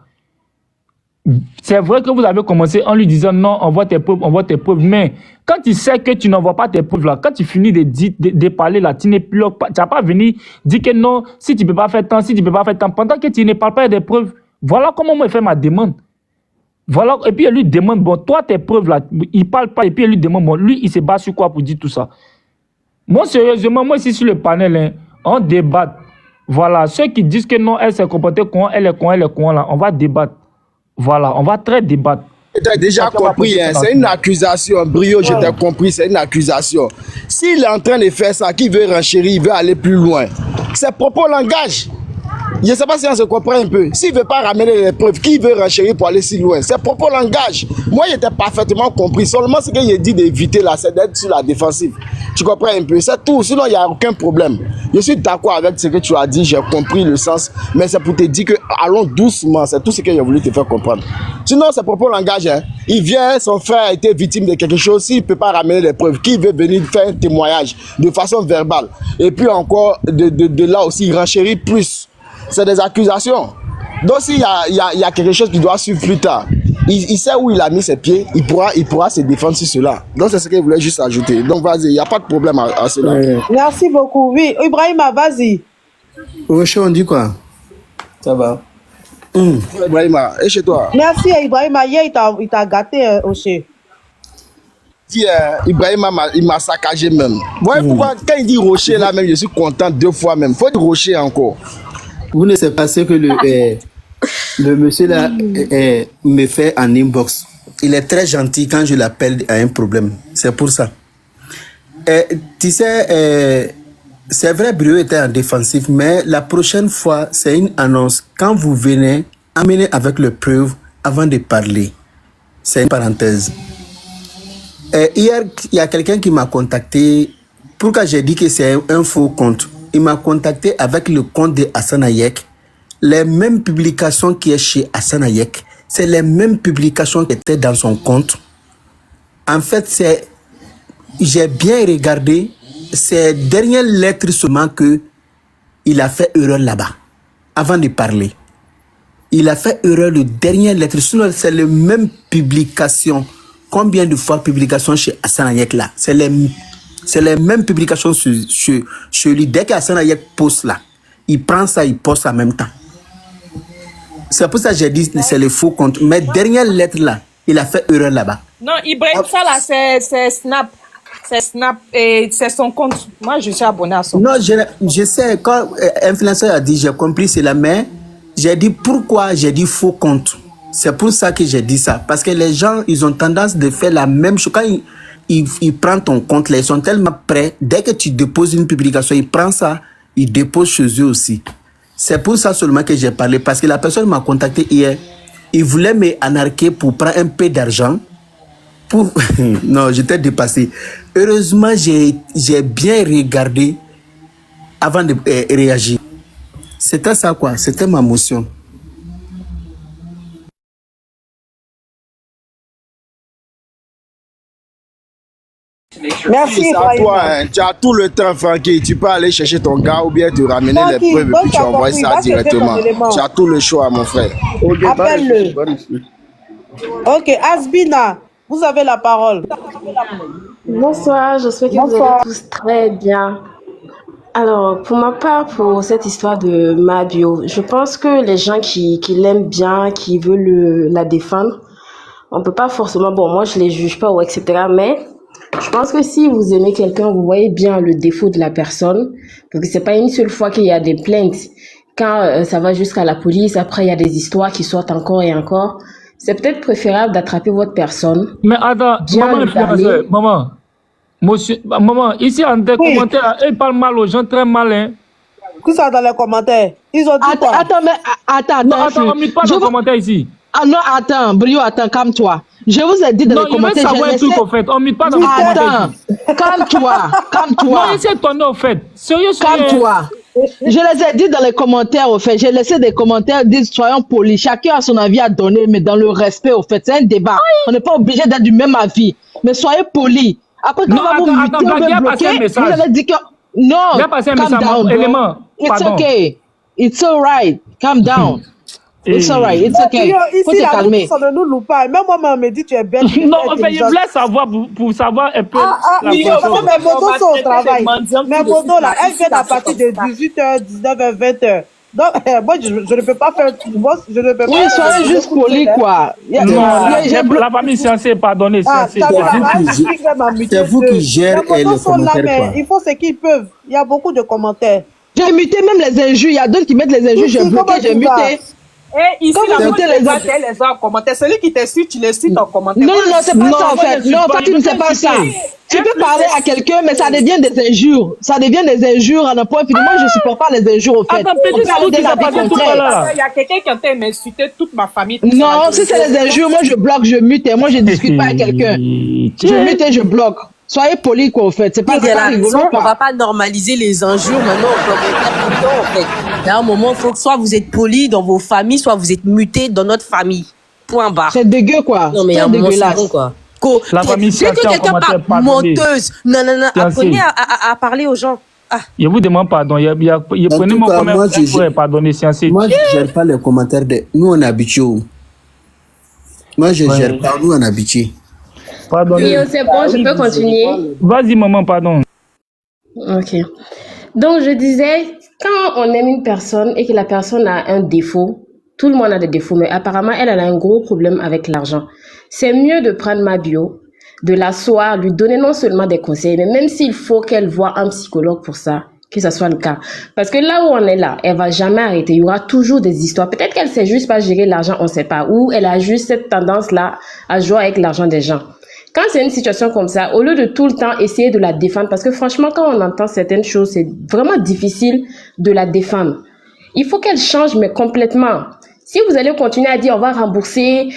c'est vrai que vous avez commencé en lui disant non, envoie tes preuves, mais quand il sait que tu n'envoies pas tes preuves là, quand tu finis de parler là, tu n'es plus, tu n'as pas venu dire que non, si tu ne peux pas faire tant, pendant que tu ne parles pas des preuves, voilà comment moi je fais ma demande. Voilà, et puis elle lui demande, bon, toi tes preuves là, il parle pas, et puis elle lui demande, bon, lui il se bat sur quoi pour dire tout ça. Moi sérieusement, moi ici sur le panel, hein, on débat. Voilà, ceux qui disent que non, elle s'est comportée con, elle est con là, on va débattre. Voilà, on va très débattre. Tu as déjà compris, hein, c'est une accusation. Brio, je t'ai compris, c'est une accusation. S'il est en train de faire ça, qu'il veut renchérir, il veut aller plus loin, c'est propre langage. Je ne sais pas si on se comprend un peu. S'il ne veut pas ramener les preuves, qui veut renchérir pour aller si loin? C'est propre langage. Moi, j'étais parfaitement compris. Seulement ce que j'ai dit d'éviter là, c'est d'être sur la défensive. Tu comprends un peu? C'est tout. Sinon, il n'y a aucun problème. Je suis d'accord avec ce que tu as dit. J'ai compris le sens. Mais c'est pour te dire que allons doucement. C'est tout ce que j'ai voulu te faire comprendre. Sinon, c'est propre langage. Hein. Il vient, son frère a été victime de quelque chose. S'il ne peut pas ramener les preuves, qui veut venir faire un témoignage de façon verbale? Et puis encore, de là aussi, il renchérit plus. C'est des accusations. Donc s'il y a quelque chose qui doit suivre plus tard, il sait où il a mis ses pieds, il pourra se défendre sur cela. Donc c'est ce qu'il voulait juste ajouter. Donc vas-y, il n'y a pas de problème à cela. Merci beaucoup. Oui, Ibrahima, vas-y. Rocher, on dit quoi? Ça va. Ibrahima, et chez toi? Merci Ibrahima. Hier, il t'a gâté, Rocher. Ibrahima, il m'a saccagé même. Voyez pourquoi, quand il dit Rocher là même, je suis content 2 fois même. Faut dire Rocher encore. Vous ne savez pas ce que le monsieur là me fait en inbox. Il est très gentil quand je l'appelle à un problème. C'est pour ça. Tu sais, c'est vrai, Brio était en défensif, mais la prochaine fois, c'est une annonce. Quand vous venez, amenez avec les preuves avant de parler. C'est une parenthèse. Hier, il y a quelqu'un qui m'a contacté. Pourquoi j'ai dit que c'est un faux compte? Il m'a contacté avec le compte de Hassan Hayek. Les mêmes publications qui est chez Hassan Hayek, c'est les mêmes publications qui étaient dans son compte. En fait, j'ai bien regardé ces dernières lettres seulement que il a fait erreur là-bas, avant de parler. Il a fait erreur de dernière lettre, sinon c'est les mêmes publications. Combien de fois publications chez Hassan Hayek là? C'est les mêmes publications sur lui. Dès qu'Hassan Hayek poste là, il prend ça, il poste en même temps. C'est pour ça que j'ai dit c'est le faux compte. Mais dernière lettre là, il a fait erreur là-bas. Non, Ibrahim, ça là, c'est Snap. C'est Snap et c'est son compte. Moi, je suis abonné à son compte. Non, je sais, quand influenceur a dit, j'ai compris cela, mais j'ai dit pourquoi j'ai dit faux compte. C'est pour ça que j'ai dit ça. Parce que les gens, ils ont tendance de faire la même chose. Quand ils prennent ton compte là, ils sont tellement prêts. Dès que tu déposes une publication, ils prennent ça, ils déposent chez eux aussi. C'est pour ça seulement que j'ai parlé. Parce que la personne m'a contacté hier. Il voulait m'anarquer pour prendre un peu d'argent. Non, j'étais dépassé. Heureusement, j'ai bien regardé avant de réagir. C'était ça quoi, c'était ma motion. Merci, c'est à toi, hein. Tu as tout le temps, Francky. Tu peux aller chercher ton gars ou bien te ramener Francky, les preuves et puis tu envoies ça va chercher directement. ton élément. Tu as tout le choix, mon frère. Appelle-le. Ok, Asbina, vous avez la parole. Bonsoir, j'espère que vous allez tous très bien. Alors, pour ma part, pour cette histoire de Mabio, je pense que les gens qui l'aiment bien, qui veulent la défendre, on peut pas forcément, bon, moi je les juge pas ou etc., mais Je pense que si vous aimez quelqu'un, vous voyez bien le défaut de la personne, parce que c'est pas une seule fois qu'il y a des plaintes. Quand ça va jusqu'à la police, après il y a des histoires qui sortent encore et encore. C'est peut-être préférable d'attraper votre personne. Mais attends, bien maman, lui parler. maman, ici en des commentaires, elle parle mal aux gens, très mal, hein. Tout ça dans les commentaires. Ils ont dit quoi? Non, attends, on ne met pas dans les commentaires ici. Ah non, attends, Brio, attends, calme-toi. Je vous ai dit dans les commentaires. Non, il veut savoir un truc, au fait. On ne met pas dans les commentaires. Calme-toi. Non, il s'est étonné, au fait. Sérieux, calme-toi. Je les ai dit dans les commentaires, au fait. J'ai laissé des commentaires, disent soyons polis. Chacun a son avis à donner, mais dans le respect, au fait. C'est un débat. On n'est pas obligé d'être du même avis. Mais soyez polis. Après, quand on va vous muter, on va bloquer, vous allez dire que... Non, calm down, bro. It's okay. It's alright. Calm down. It's alright. It's okay. Faut te calmer. Ça ne nous loue pas. Même moi, me dit tu es belle. Non, en fait, je voulais savoir pour savoir un peu. Mes photos sont au travail. Mes photos là, elles viennent à partir de 18h, 19h, 20h. Donc, moi, je ne peux pas faire. Je ne peux pas. Oui, soyez juste poli, quoi. La famille censée pardonner. C'est vous qui gérez les commentaires. Il faut ce qu'ils peuvent. Il y a beaucoup de commentaires. J'ai muté même les injures. Il y a d'autres qui mettent les injures. J'ai bloqué, j'ai muté. Et ici, la les gens en commentaire. Celui qui te suit, tu les suis en commentaire. Non, c'est pas ça en fait. Non, toi, tu ne sais pas ça. Tu peux parler à quelqu'un, mais ça devient des injures. Ça devient des injures à un point fini. Moi, je ne supporte pas les injures au fait. Attends, il y a quelqu'un qui entend m'insulter toute ma famille. Non, si c'est les injures, moi, je bloque, je mute et moi, je ne discute pas avec quelqu'un. Je mute et je bloque. Soyez polis, quoi, en fait. C'est pas rigolo. On va pas normaliser les injures maintenant. En fait. Il y a un moment, il faut que soit vous êtes polis dans vos familles, soit vous êtes mutés dans notre famille. Point barre. C'est dégueu, quoi. Non, mais il y a un moment, c'est bon, quoi. La famille, dès que quelqu'un parle menteuse, non, apprenez à parler aux gens. Je vous demande pardon. Prenez mon commentaire pour pardonner, scientifique. Moi, je ne gère pas les commentaires. Nous, on est habitués. Moi, je ne gère pas. Nous, on est habitués. Pardon. Oui, c'est bon, je peux continuer. Vas-y, maman, pardon. Ok. Donc, je disais, quand on aime une personne et que la personne a un défaut, tout le monde a des défauts, mais apparemment, elle a un gros problème avec l'argent. C'est mieux de prendre ma bio, de l'asseoir, lui donner non seulement des conseils, mais même s'il faut qu'elle voie un psychologue pour ça, que ça soit le cas. Parce que là où on est là, elle va jamais arrêter. Il y aura toujours des histoires. Peut-être qu'elle sait juste pas gérer l'argent, on sait pas. Ou elle a juste cette tendance-là à jouer avec l'argent des gens. Quand c'est une situation comme ça, au lieu de tout le temps essayer de la défendre, parce que franchement, quand on entend certaines choses, c'est vraiment difficile de la défendre. Il faut qu'elle change, mais complètement. Si vous allez continuer à dire on va rembourser,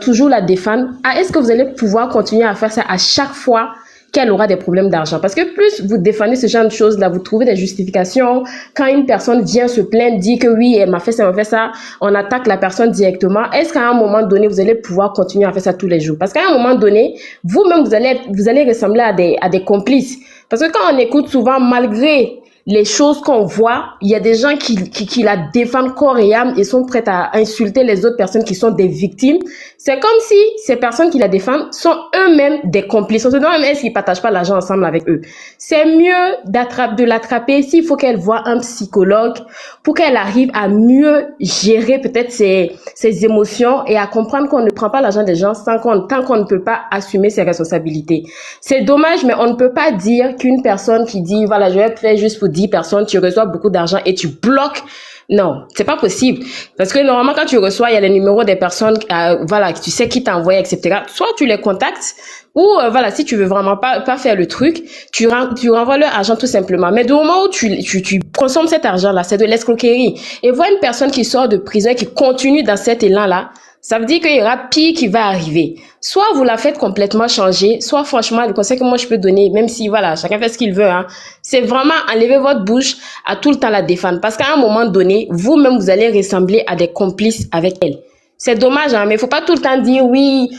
toujours la défendre, est-ce que vous allez pouvoir continuer à faire ça à chaque fois qu'elle aura des problèmes d'argent? Parce que plus vous défendez ce genre de choses-là, vous trouvez des justifications. Quand une personne vient se plaindre, dit que oui, elle m'a fait ça, on attaque la personne directement. Est-ce qu'à un moment donné, vous allez pouvoir continuer à faire ça tous les jours? Parce qu'à un moment donné, vous-même, vous allez ressembler à des complices. Parce que quand on écoute souvent, malgré les choses qu'on voit, il y a des gens qui la défendent corps et âme et sont prêts à insulter les autres personnes qui sont des victimes. C'est comme si ces personnes qui la défendent sont eux-mêmes des complices. On se demande même est-ce qu'ils partagent pas l'argent ensemble avec eux. C'est mieux de l'attraper s'il faut qu'elle voie un psychologue pour qu'elle arrive à mieux gérer peut-être ses émotions et à comprendre qu'on ne prend pas l'argent des gens tant qu'on ne peut pas assumer ses responsabilités. C'est dommage, mais on ne peut pas dire qu'une personne qui dit voilà, je vais faire juste pour 10 personnes, tu reçois beaucoup d'argent et tu bloques. Non, c'est pas possible. Parce que normalement, quand tu reçois, il y a les numéros des personnes, voilà, tu sais qui t'a envoyé, etc. Soit tu les contactes, ou voilà, si tu veux vraiment pas faire le truc, tu renvoies leur argent tout simplement. Mais du moment où tu consommes cet argent-là, c'est de l'escroquerie. Et voir une personne qui sort de prison et qui continue dans cet élan-là, ça veut dire qu'il y aura pire qui va arriver. Soit vous la faites complètement changer, soit franchement, le conseil que moi je peux donner, même si voilà, chacun fait ce qu'il veut, hein, c'est vraiment enlever votre bouche à tout le temps la défendre. Parce qu'à un moment donné, vous-même, vous allez ressembler à des complices avec elle. C'est dommage, hein, mais il faut pas tout le temps dire oui,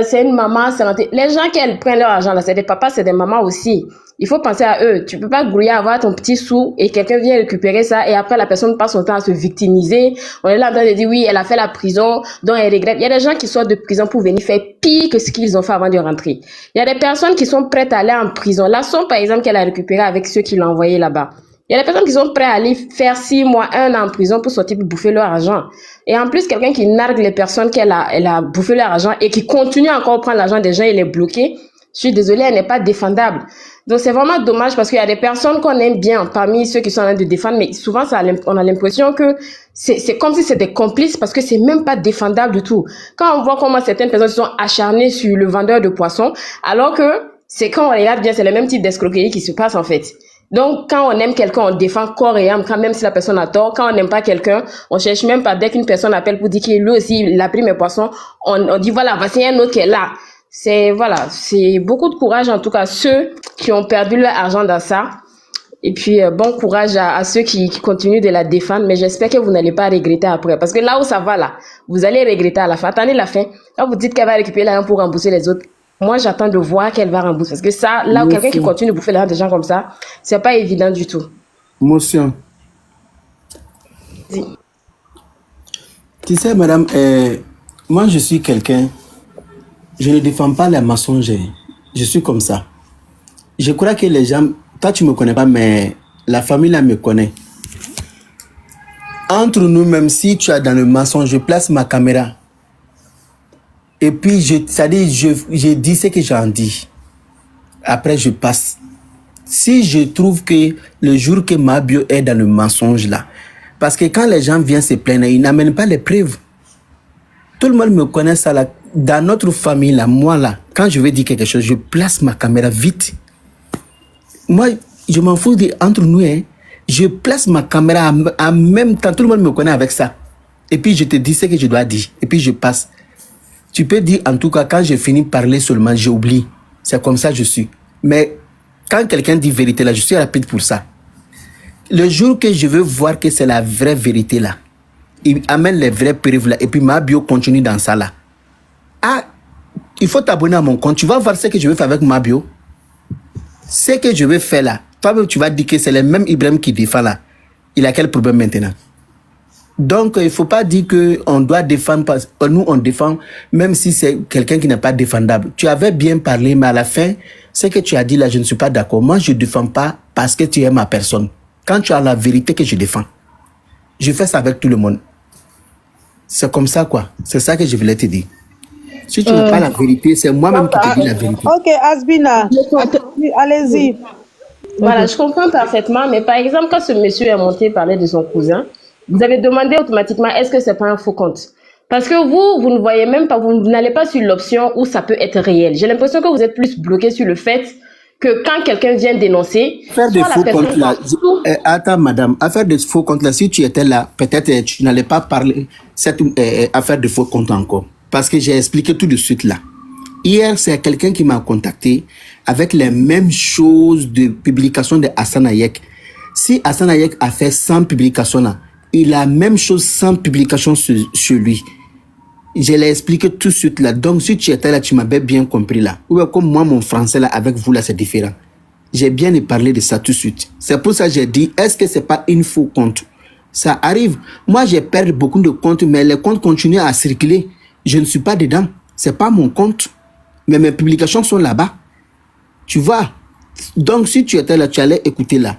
c'est une maman, c'est les gens qui prennent leur argent là, c'est des papas, c'est des mamans aussi. Il faut penser à eux. Tu peux pas grouiller à avoir ton petit sou et quelqu'un vient récupérer ça et après la personne passe son temps à se victimiser. On est là en train de dire oui, elle a fait la prison, donc elle regrette. Il y a des gens qui sortent de prison pour venir faire pire que ce qu'ils ont fait avant de rentrer. Il y a des personnes qui sont prêtes à aller en prison. La somme, par exemple, qu'elle a récupérée avec ceux qui l'ont envoyé là-bas. Il y a des personnes qui sont prêtes à aller faire 6 mois, 1 an en prison pour sortir pour bouffer leur argent. Et en plus, quelqu'un qui nargue les personnes elle a bouffé leur argent et qui continue encore à prendre l'argent des gens et les bloquer. Je suis désolée, elle n'est pas défendable. Donc, c'est vraiment dommage parce qu'il y a des personnes qu'on aime bien parmi ceux qui sont en train de défendre, mais souvent, on a l'impression que c'est comme si c'était complice parce que c'est même pas défendable du tout. Quand on voit comment certaines personnes se sont acharnées sur le vendeur de poissons, alors que c'est quand on regarde bien, c'est le même type d'escroquerie qui se passe en fait. Donc, quand on aime quelqu'un, on défend corps et âme, quand même si la personne a tort. Quand on n'aime pas quelqu'un, on cherche même pas, dès qu'une personne appelle pour dire qu'il lui aussi, il a pris mes poissons, on dit voilà, voici un autre qui est là. C'est beaucoup de courage en tout cas ceux qui ont perdu leur argent dans ça. Et puis bon courage à ceux qui continuent de la défendre, mais j'espère que vous n'allez pas regretter après parce que là où ça va là, vous allez regretter à la fin. Attendez la fin. Quand vous dites qu'elle va récupérer l'argent pour rembourser les autres, moi j'attends de voir qu'elle va rembourser parce que ça là où quelqu'un qui continue de bouffer l'argent des gens comme ça, c'est pas évident du tout. Motion. Dis. Tu sais, madame, moi je suis quelqu'un, je ne défends pas les mensongers. Je suis comme ça. Je crois que les gens, toi tu me connais pas, mais la famille là me connaît. Entre nous, même si tu es dans le mensonge, je place ma caméra. Et puis, je dis ce que j'en dis. Après, je passe. Si je trouve que le jour que ma bio est dans le mensonge là, parce que quand les gens viennent se plaindre, ils n'amènent pas les preuves. Tout le monde me connaît ça là. Dans notre famille là, moi là, quand je veux dire quelque chose, je place ma caméra vite. Moi, je m'en fous entre nous, hein. Je place ma caméra en même temps. Tout le monde me connaît avec ça. Et puis, je te dis ce que je dois dire. Et puis, je passe. Tu peux dire, en tout cas, quand j'ai fini de parler seulement, j'oublie. C'est comme ça que je suis. Mais quand quelqu'un dit vérité là, je suis rapide pour ça. Le jour que je veux voir que c'est la vraie vérité là, il amène les vraies preuves là, et puis ma bio continue dans ça là. Ah, il faut t'abonner à mon compte. Tu vas voir ce que je vais faire avec ma bio. Ce que je vais faire là, toi-même tu vas dire que c'est le même Ibrahim qui défend là. Il a quel problème maintenant? Donc, il ne faut pas dire qu'on doit défendre, parce que nous, on défend, même si c'est quelqu'un qui n'est pas défendable. Tu avais bien parlé, mais à la fin, ce que tu as dit là, je ne suis pas d'accord. Moi, je ne défends pas parce que tu es ma personne. Quand tu as la vérité que je défends, je fais ça avec tout le monde. C'est comme ça, quoi. C'est ça que je voulais te dire. Si tu n'as pas la vérité, c'est moi-même qui te dis la vérité. Ok, Asbina, allez-y. Voilà, je comprends parfaitement, mais par exemple, quand ce monsieur est monté parler de son cousin, vous avez demandé automatiquement est-ce que c'est pas un faux compte? Parce que vous ne voyez même pas, vous n'allez pas sur l'option où ça peut être réel. J'ai l'impression que vous êtes plus bloqué sur le fait que quand quelqu'un vient dénoncer, Faire des faux comptes là, attends madame, affaire de faux comptes là, si tu étais là, peut-être tu n'allais pas parler cette affaire de faux comptes encore. Parce que j'ai expliqué tout de suite là. Hier, c'est quelqu'un qui m'a contacté avec les mêmes choses de publication de Hassan Hayek. Si Hassan Hayek a fait 100 publications là, il a la même chose sans publication sur lui. Je l'ai expliqué tout de suite là. Donc, si tu étais là, tu m'avais bien compris là. Ou comme moi, mon français là, avec vous là, c'est différent. J'ai bien parlé de ça tout de suite. C'est pour ça que j'ai dit, est-ce que c'est pas une faux compte? Ça arrive. Moi, j'ai perdu beaucoup de comptes, mais les comptes continuent à circuler. Je ne suis pas dedans. C'est pas mon compte. Mais mes publications sont là-bas. Tu vois? Donc, si tu étais là, tu allais écouter là.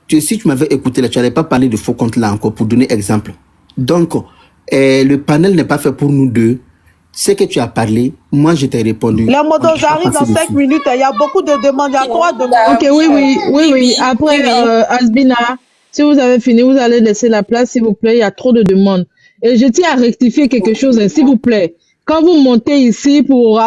Si tu m'avais écouté là, tu n'allais pas parler de faux comptes là encore, pour donner exemple. Donc, le panel n'est pas fait pour nous deux. Ce que tu as parlé, moi je t'ai répondu. La moto, j'arrive dans 5 minutes. Il y a beaucoup de demandes. Il y a 3 demandes. Ok, oui. Après, Asbina, si vous avez fini, vous allez laisser la place, s'il vous plaît. Il y a trop de demandes. Et je tiens à rectifier quelque chose, hein, s'il vous plaît. Quand vous montez ici pour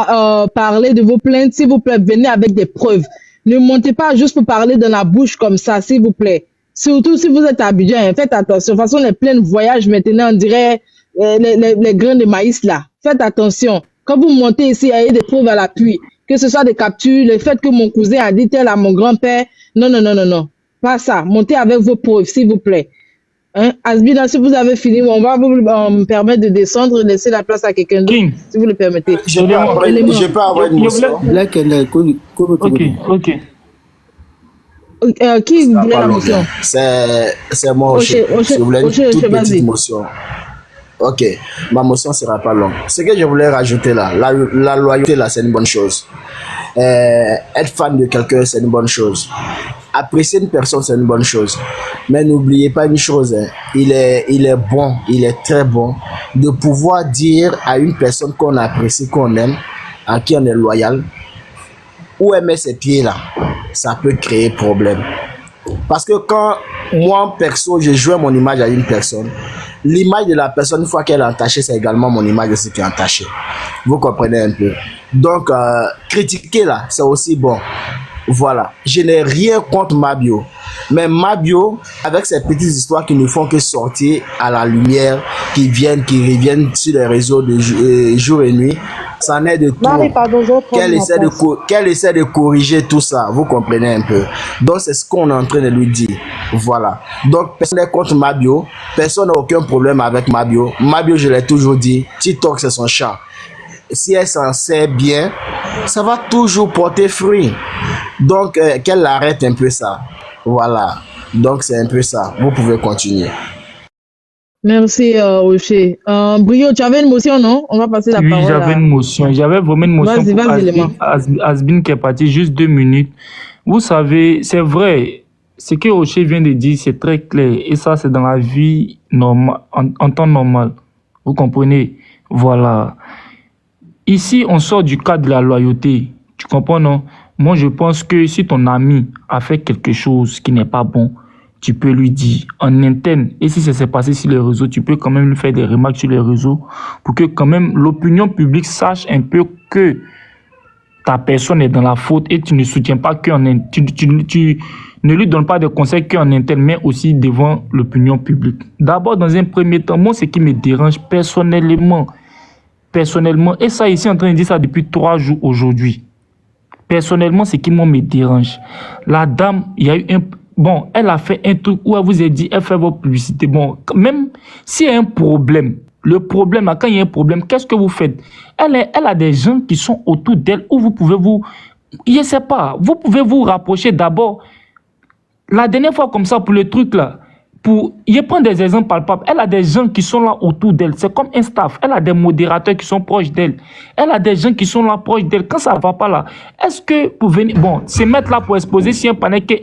parler de vos plaintes, s'il vous plaît, venez avec des preuves. Ne montez pas juste pour parler dans la bouche comme ça, s'il vous plaît. Surtout si vous êtes à Abidjan, faites attention. De toute façon, les plaines voyagent maintenant, on dirait les grains de maïs là. Faites attention. Quand vous montez ici, ayez des preuves à l'appui. Que ce soit des captures, le fait que mon cousin a dit tel à mon grand-père. Non. Pas ça. Montez avec vos preuves, s'il vous plaît. Hein? Asbina, si vous avez fini, on va vous permettre de descendre et laisser la place à quelqu'un d'autre, si vous le permettez. Je peux avoir une motion. Ok. Qui voulait la motion? C'est moi aussi. Je voulais une toute petite motion. Ok, ma motion sera pas longue. Ce que je voulais rajouter là, la loyauté là, c'est une bonne chose. Être fan de quelqu'un, c'est une bonne chose. Apprécier une personne, c'est une bonne chose. Mais n'oubliez pas une chose, hein, il est bon, il est très bon de pouvoir dire à une personne qu'on apprécie, qu'on aime, à qui on est loyal, où elle met ses pieds là, ça peut créer problème. Parce que quand moi, perso, je joue mon image à une personne, l'image de la personne, une fois qu'elle est entachée, c'est également mon image aussi qui est entachée. Vous comprenez un peu. Donc, critiquer là, c'est aussi bon. Voilà. Je n'ai rien contre Mabio. Mais Mabio, avec ces petites histoires qui ne font que sortir à la lumière, qui reviennent sur les réseaux de jour et nuit, ça en est de tout. Marie, pardon, je reprends Qu'elle essaie de corriger tout ça. Vous comprenez un peu. Donc, c'est ce qu'on est en train de lui dire. Voilà. Donc, personne n'est contre Mabio. Personne n'a aucun problème avec Mabio. Mabio, je l'ai toujours dit, TikTok, c'est son chat. Si elle s'en sert bien, ça va toujours porter fruit. Donc, qu'elle arrête un peu ça. Voilà. Donc, c'est un peu ça. Vous pouvez continuer. Merci, Rocher. Brio, tu avais une motion, non? On va passer la parole. Oui, j'avais une motion. J'avais vraiment une motion Vas-y, pour vas-y, Asbin qui est parti juste 2 minutes. Vous savez, c'est vrai. Ce que Rocher vient de dire, c'est très clair. Et ça, c'est dans la vie normale, en temps normal. Vous comprenez? Voilà. Ici, on sort du cadre de la loyauté. Tu comprends, non? Moi, je pense que si ton ami a fait quelque chose qui n'est pas bon, tu peux lui dire en interne. Et si ça s'est passé sur les réseaux, tu peux quand même lui faire des remarques sur les réseaux pour que quand même l'opinion publique sache un peu que ta personne est dans la faute et tu ne soutiens pas qu'en interne. Tu ne lui donnes pas de conseils qu'en interne, mais aussi devant l'opinion publique. D'abord, dans un premier temps, moi, ce qui me dérange personnellement, et ça ici en train de dire ça depuis 3 jours aujourd'hui. Personnellement, ce qui me dérange. La dame, il y a eu bon, elle a fait un truc où elle vous a dit, elle fait vos publicités. Bon, même s'il y a un problème, le problème, là, quand il y a un problème, qu'est-ce que vous faites? Elle a des gens qui sont autour d'elle où vous pouvez je sais pas, vous pouvez vous rapprocher d'abord. La dernière fois comme ça, pour le truc là, je prends des exemples palpables. Elle a des gens qui sont là autour d'elle. C'est comme un staff. Elle a des modérateurs qui sont proches d'elle. Elle a des gens qui sont là proches d'elle. Quand ça ne va pas là, est-ce que pour venir... Bon, se mettre là pour exposer si un panel qui...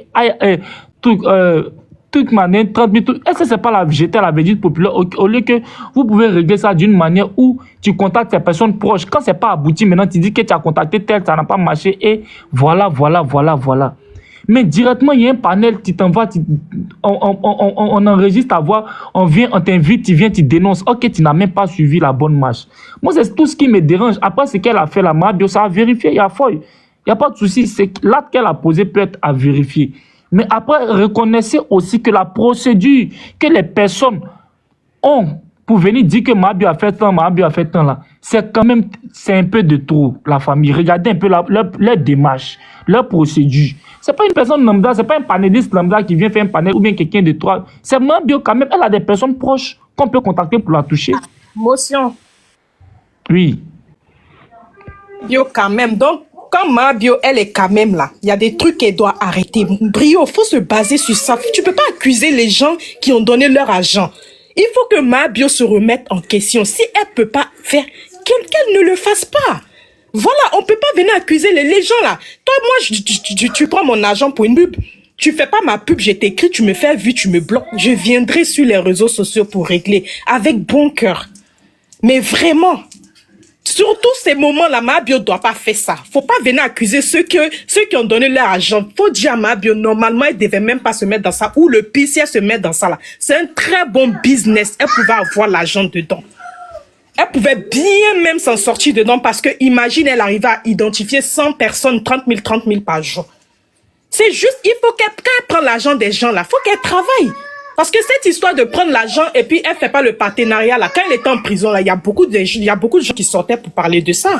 truc manière, 30 000 trucs. Est-ce que c'est pas la jeter à la vedette populaire au lieu que vous pouvez régler ça d'une manière où tu contactes ces personnes proches. Quand c'est pas abouti, maintenant tu dis que tu as contacté tel, ça n'a pas marché et voilà. Mais directement, il y a un panel, tu t'envoies, on enregistre ta voix, on vient, on t'invite, tu viens, tu dénonces. Ok, tu n'as même pas suivi la bonne marche. Moi, c'est tout ce qui me dérange. Après ce qu'elle a fait, la Mabio, ça a vérifié, il y a feuille. Il n'y a pas de souci. L'acte qu'elle a posé peut être à vérifier. Mais après, reconnaissez aussi que la procédure que les personnes ont pour venir dire que Mabio a fait tant, là, c'est quand même, c'est un peu de trop, la famille. Regardez un peu leur démarche, leur procédure. C'est pas une personne lambda, c'est pas un panéliste lambda qui vient faire un panel ou bien quelqu'un de trois. C'est Mabio quand même, elle a des personnes proches qu'on peut contacter pour la toucher. Motion. Oui. Bio quand même, donc, quand Mabio, elle est quand même là, il y a des trucs qu'elle doit arrêter. Brio, il faut se baser sur ça. Tu peux pas accuser les gens qui ont donné leur argent. Il faut que Mabio se remette en question. Si elle peut pas faire, qu'elle ne le fasse pas. Voilà, on peut pas venir accuser les gens là. Toi, moi, tu prends mon argent pour une pub. Tu fais pas ma pub, je t'écris, tu me fais vu, tu me bloques. Je viendrai sur les réseaux sociaux pour régler avec bon cœur. Mais vraiment, surtout ces moments-là, Mabio doit pas faire ça. Faut pas venir accuser ceux qui ont donné leur argent. Faut dire à Mabio, normalement, elle devait même pas se mettre dans ça. Ou le pire, si elle se met dans ça là. C'est un très bon business. Elle pouvait avoir l'argent dedans. Elle pouvait bien même s'en sortir dedans parce que, imagine, elle arrivait à identifier 100 personnes, 30 000 par jour. C'est juste, il faut qu'elle prenne l'argent des gens là. Faut qu'elle travaille. Parce que cette histoire de prendre l'argent et puis elle fait pas le partenariat là, quand elle était en prison là, il y a beaucoup de gens qui sortaient pour parler de ça.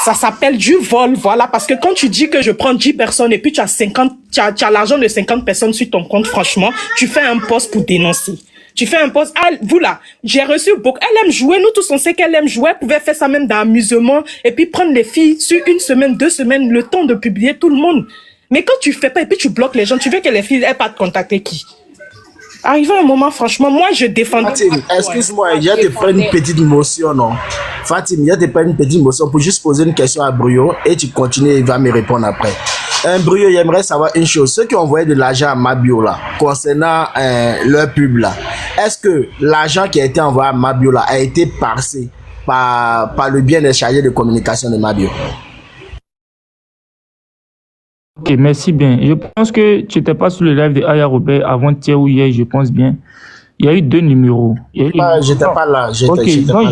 Ça s'appelle du vol, voilà. Parce que quand tu dis que je prends 10 personnes et puis tu as l'argent de 50 personnes sur ton compte, franchement, tu fais un post pour dénoncer. Tu fais un post, vous là, j'ai reçu beaucoup, elle aime jouer, nous tous on sait qu'elle aime jouer, elle pouvait faire ça même dans l'amusement et puis prendre les filles sur 1 semaine, 2 semaines, le temps de publier tout le monde. Mais quand tu fais pas et puis tu bloques les gens, tu veux que les filles aient pas te contacter qui? Arrivé un moment, franchement, moi je défends. Fatim, excuse-moi, il y a te prendre une petite motion, non? Fatim, il y a te prendre une petite motion pour juste poser une question à Brio et tu continues, il va me répondre après. Brio, j'aimerais savoir une chose. Ceux qui ont envoyé de l'argent à Mabio là, concernant leur pub là, est-ce que l'argent qui a été envoyé à Mabio là a été passé par le bien des chargés de communication de Mabio? Ok, merci bien. Je pense que tu n'étais pas sur le live de Aya Robert avant-hier ou hier, je pense bien. Il y a eu 2 numéros. J'étais pas là. Ok, donc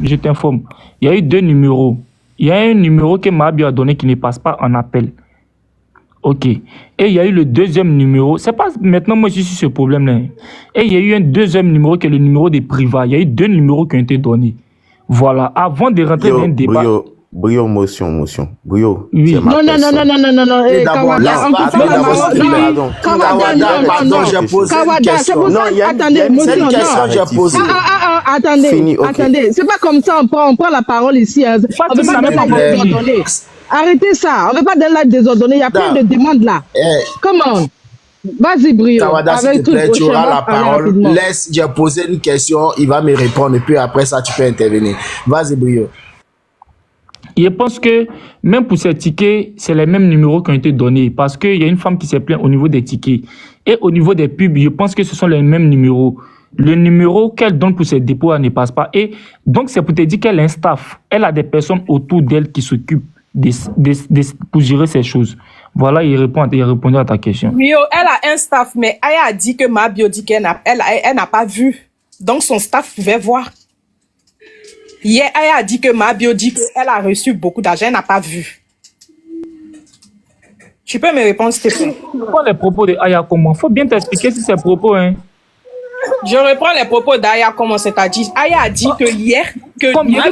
je t'informe. Il y a eu 2 numéros. Il y a un numéro que Mabio a donné qui ne passe pas en appel. Ok. Et il y a eu le deuxième numéro. C'est pas maintenant, moi, je suis sur ce problème-là. Et il y a eu un deuxième numéro qui est le numéro des privats. Il y a eu 2 numéros qui ont été donnés. Voilà. Avant de rentrer dans un débat. Brio, motion. Brio. Oui. Non. Kawada, on peut faire la parole. Kawada, c'est pour ça. Attendez, motion, non. Attendez. C'est pas comme ça, on prend la parole ici. On ne peut pas donner la désordonnée. Arrêtez ça. On ne peut pas donner la désordonnée. Il y a plein de demandes là. Comment? Vas-y, Brio. Kawada, s'il te plaît, tu auras la parole. Laisse, j'ai posé une question, il va me répondre. Et puis après ça, tu peux intervenir. Vas-y, Brio. Je pense que même pour ces tickets, c'est les mêmes numéros qui ont été donnés parce qu'il y a une femme qui s'est plainte au niveau des tickets. Et au niveau des pubs, je pense que ce sont les mêmes numéros. Le numéro qu'elle donne pour ses dépôts, elle ne passe pas. Et donc, c'est pour te dire qu'elle a un staff. Elle a des personnes autour d'elle qui s'occupent pour gérer ces choses. Voilà, il répondait à ta question. Rio, elle a un staff, mais Aya a dit que Mabio dit qu'elle n'a pas vu. Donc, son staff pouvait voir. Hier, Aya a dit que Mabio dit qu'elle a reçu beaucoup d'argent, elle n'a pas vu. Tu peux me répondre, s'il te plaît? Reprends les propos de Aya comment? Il faut bien t'expliquer si ces propos, hein. Je reprends les propos d'Aya comment c'est-à-dire. Aya a dit que hier, comment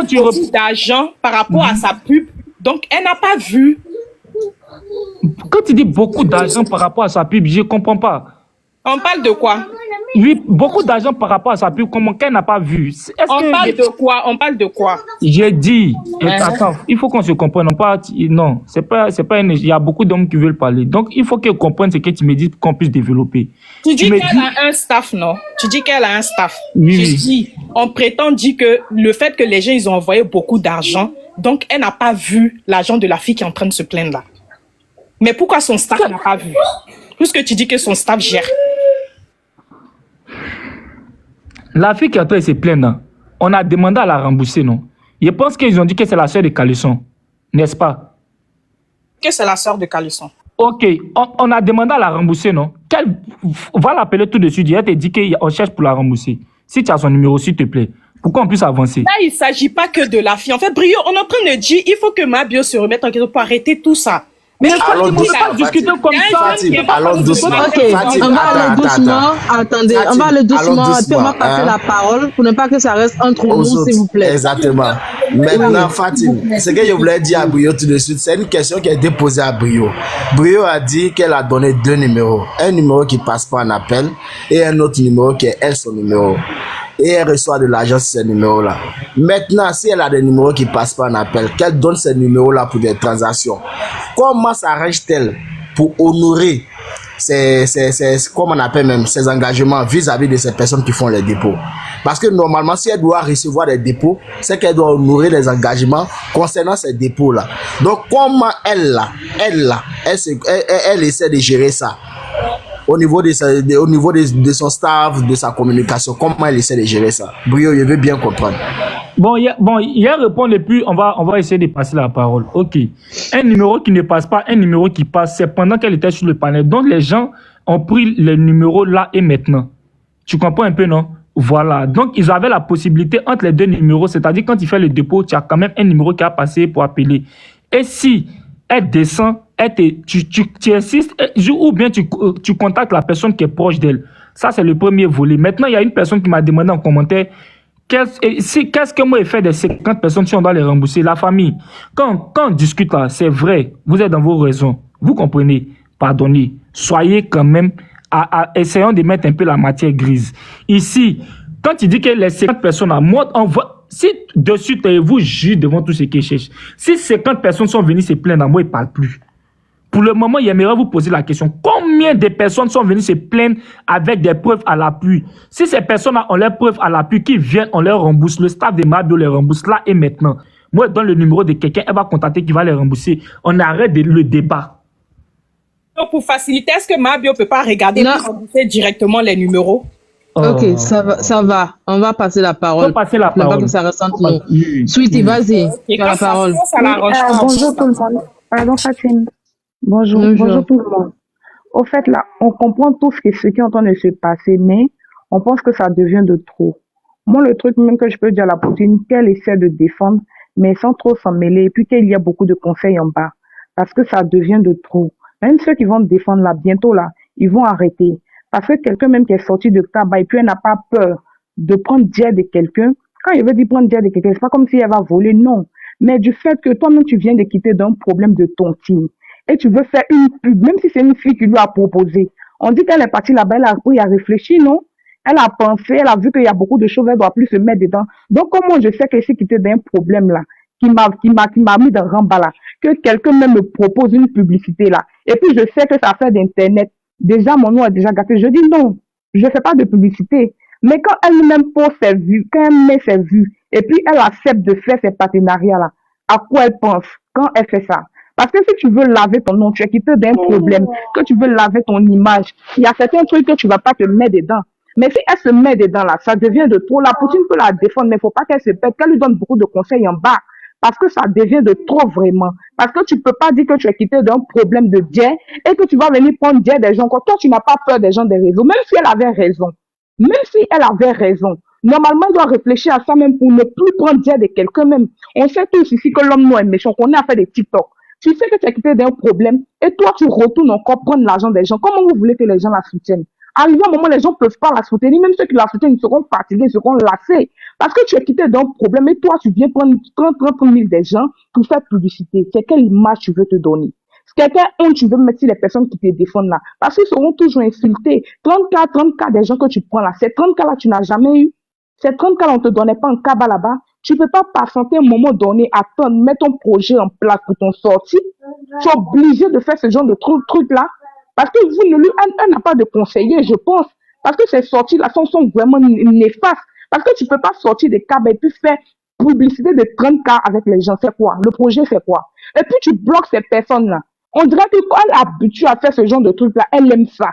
tu reçu beaucoup d'argent par rapport à sa pub, donc elle n'a pas vu. Quand tu dis beaucoup d'argent par rapport à sa pub, je ne comprends pas. On parle de quoi? Oui, beaucoup d'argent par rapport à sa pub, comment qu'elle n'a pas vu. On parle de quoi? J'ai dit, attends, il faut qu'on se comprenne. Non, c'est pas il y a beaucoup d'hommes qui veulent parler. Donc, il faut qu'elle comprenne ce que tu me dis pour qu'on puisse développer. Tu dis qu'elle a un staff, non? Tu dis qu'elle a un staff. Oui. Je dis, on prétend dire que le fait que les gens, ils ont envoyé beaucoup d'argent, donc elle n'a pas vu l'argent de la fille qui est en train de se plaindre là. Mais pourquoi son staff n'a pas vu? Puisque tu dis que son staff gère. La fille qui a train de se plaindre, on a demandé à la rembourser, non? Je pense qu'ils ont dit que c'est la sœur de Calisson, n'est-ce pas? Que c'est la sœur de Calisson. Ok, on a demandé à la rembourser, non? Va l'appeler tout de suite, elle te dit qu'on cherche pour la rembourser. Si tu as son numéro, s'il te plaît, pour qu'on puisse avancer. Là, il ne s'agit pas que de la fille. En fait, Brio, on est en train de dire il faut que Mabio se remette en question pour arrêter tout ça. Mais on ne peut pas discuter comme ça. Allons doucement. Ok, on va aller doucement. Attendez, on va aller doucement. Et puis on va passer la parole pour ne pas que ça reste entre nous, s'il vous plaît. Exactement. Maintenant, Fatim, ce que je voulais dire à Brio tout de suite, c'est une question qui a été posée à Brio. Brio a dit qu'elle a donné 2 numéros. Un numéro qui passe pas en appel et un autre numéro qui est elle, son numéro. Et elle reçoit de l'argent sur ces numéros-là. Maintenant, si elle a des numéros qui ne passent pas en appel, qu'elle donne ces numéros-là pour des transactions, comment s'arrange-t-elle pour honorer comment on appelle même, ses engagements vis-à-vis de ces personnes qui font les dépôts? Parce que normalement, si elle doit recevoir des dépôts, c'est qu'elle doit honorer les engagements concernant ces dépôts-là. Donc, comment elle essaie de gérer ça? Au niveau de son staff, de sa communication, comment elle essaie de gérer ça? Brio, je veux bien comprendre. Hier répond et puis on va essayer de passer la parole. Ok. Un numéro qui ne passe pas, un numéro qui passe, c'est pendant qu'elle était sur le panel. Donc les gens ont pris les numéros là et maintenant. Tu comprends un peu, non? Voilà. Donc ils avaient la possibilité entre les 2 numéros, c'est-à-dire quand il fait le dépôt, tu as quand même un numéro qui a passé pour appeler. Et si elle descend, tu insistes, ou bien tu contactes la personne qui est proche d'elle. Ça, c'est le premier volet. Maintenant, il y a une personne qui m'a demandé en commentaire qu'est-ce que moi j'ai fait des 50 personnes si on doit les rembourser. La famille, quand on discute là, c'est vrai, vous êtes dans vos raisons. Vous comprenez? Pardonnez. Soyez quand même, essayons de mettre un peu la matière grise. Ici, quand tu dis que les 50 personnes à moi, si de suite vous jugez devant tout ce qu'ils cherchent, si 50 personnes sont venues se plaindre à moi, ils ne parlent plus. Pour le moment, j'aimerais vous poser la question. Combien de personnes sont venues se plaindre avec des preuves à l'appui? Si ces personnes ont leurs preuves à l'appui, qui viennent, on les rembourse. Le staff de Mabio les rembourse là et maintenant. Moi, je donne le numéro de quelqu'un, elle va contacter qui va les rembourser. On arrête le débat. Donc, pour faciliter, est-ce que Mabio ne peut pas regarder et rembourser directement les numéros? Ok, ça va. On va passer la parole. On va passer la parole. Pas que ça reste entre nous. Sweetie, vas-y. Tu as la parole. Bonjour tout le monde. Pardon, Fatim. Bonjour. Tout le monde. Au fait, là, on comprend tout ce qui est en train de se passer, mais on pense que ça devient de trop. Moi, le truc même que je peux dire à la Poutine, qu'elle essaie de défendre, mais sans trop s'en mêler, et puis qu'il y a beaucoup de conseils en bas, parce que ça devient de trop. Même ceux qui vont défendre là, bientôt là, ils vont arrêter. Parce que quelqu'un même qui est sorti de tabac, et puis elle n'a pas peur de prendre diète de quelqu'un. Quand il veut dire prendre diète de quelqu'un, c'est pas comme si elle va voler, non. Mais du fait que toi-même, tu viens de quitter d'un problème de ton team et tu veux faire une pub, même si c'est une fille qui lui a proposé. On dit qu'elle est partie là-bas, elle a appris à réfléchir, non? Elle a pensé, elle a vu qu'il y a beaucoup de choses, elle doit plus se mettre dedans. Donc, comment je sais qu'elle s'est quittée d'un problème là, qui m'a mis dans ramba là, que quelqu'un même me propose une publicité là. Et puis, je sais que ça fait d'Internet. Déjà, mon nom est déjà gâté. Je dis non, je fais pas de publicité. Mais quand elle-même pose ses vues, quand elle met ses vues, et puis elle accepte de faire ces partenariats là, à quoi elle pense quand elle fait ça? Parce que si tu veux laver ton nom, tu es quitté d'un problème, que tu veux laver ton image, il y a certains trucs que tu vas pas te mettre dedans. Mais si elle se met dedans là, ça devient de trop. La Poutine peut la défendre, mais il faut pas qu'elle se pète, qu'elle lui donne beaucoup de conseils en bas. Parce que ça devient de trop vraiment. Parce que tu peux pas dire que tu es quitté d'un problème de diète et que tu vas venir prendre diète des gens. Quand toi, tu n'as pas peur des gens des réseaux, même si elle avait raison. Même si elle avait raison. Normalement, elle doit réfléchir à ça même pour ne plus prendre diète de quelqu'un même. On sait tous ici que l'homme noir est méchant, qu'on est à faire des TikTok. Tu sais que tu es quitté d'un problème et toi, tu retournes encore prendre l'argent des gens. Comment vous voulez que les gens la soutiennent? Arrivé un moment, les gens ne peuvent pas la soutenir. Même ceux qui la soutiennent, ils seront fatigués, ils seront lassés. Parce que tu es quitté d'un problème et toi, tu viens prendre 30 000 des gens pour faire publicité. C'est quelle image tu veux te donner? Quelqu'un honte, tu veux mettre sur les personnes qui te défendent là. Parce qu'ils seront toujours insultés. 30 cas des gens que tu prends là. Ces 30 cas là, tu n'as jamais eu. Ces 30 cas là, on ne te donnait pas un cabas là-bas. Tu ne peux pas patienter un moment donné, attendre, mettre ton projet en place pour ton sortie. Tu es obligé de faire ce genre de truc là. Parce que vous ne lui, elle n'a pas de conseiller, je pense. Parce que ces sorties là sont vraiment néfastes. Parce que tu ne peux pas sortir des cabas et puis faire publicité de 30 cas avec les gens. C'est quoi? Le projet, c'est quoi? Et puis tu bloques ces personnes là. On dirait que quand elle est habituée à faire ce genre de trucs-là, elle aime ça.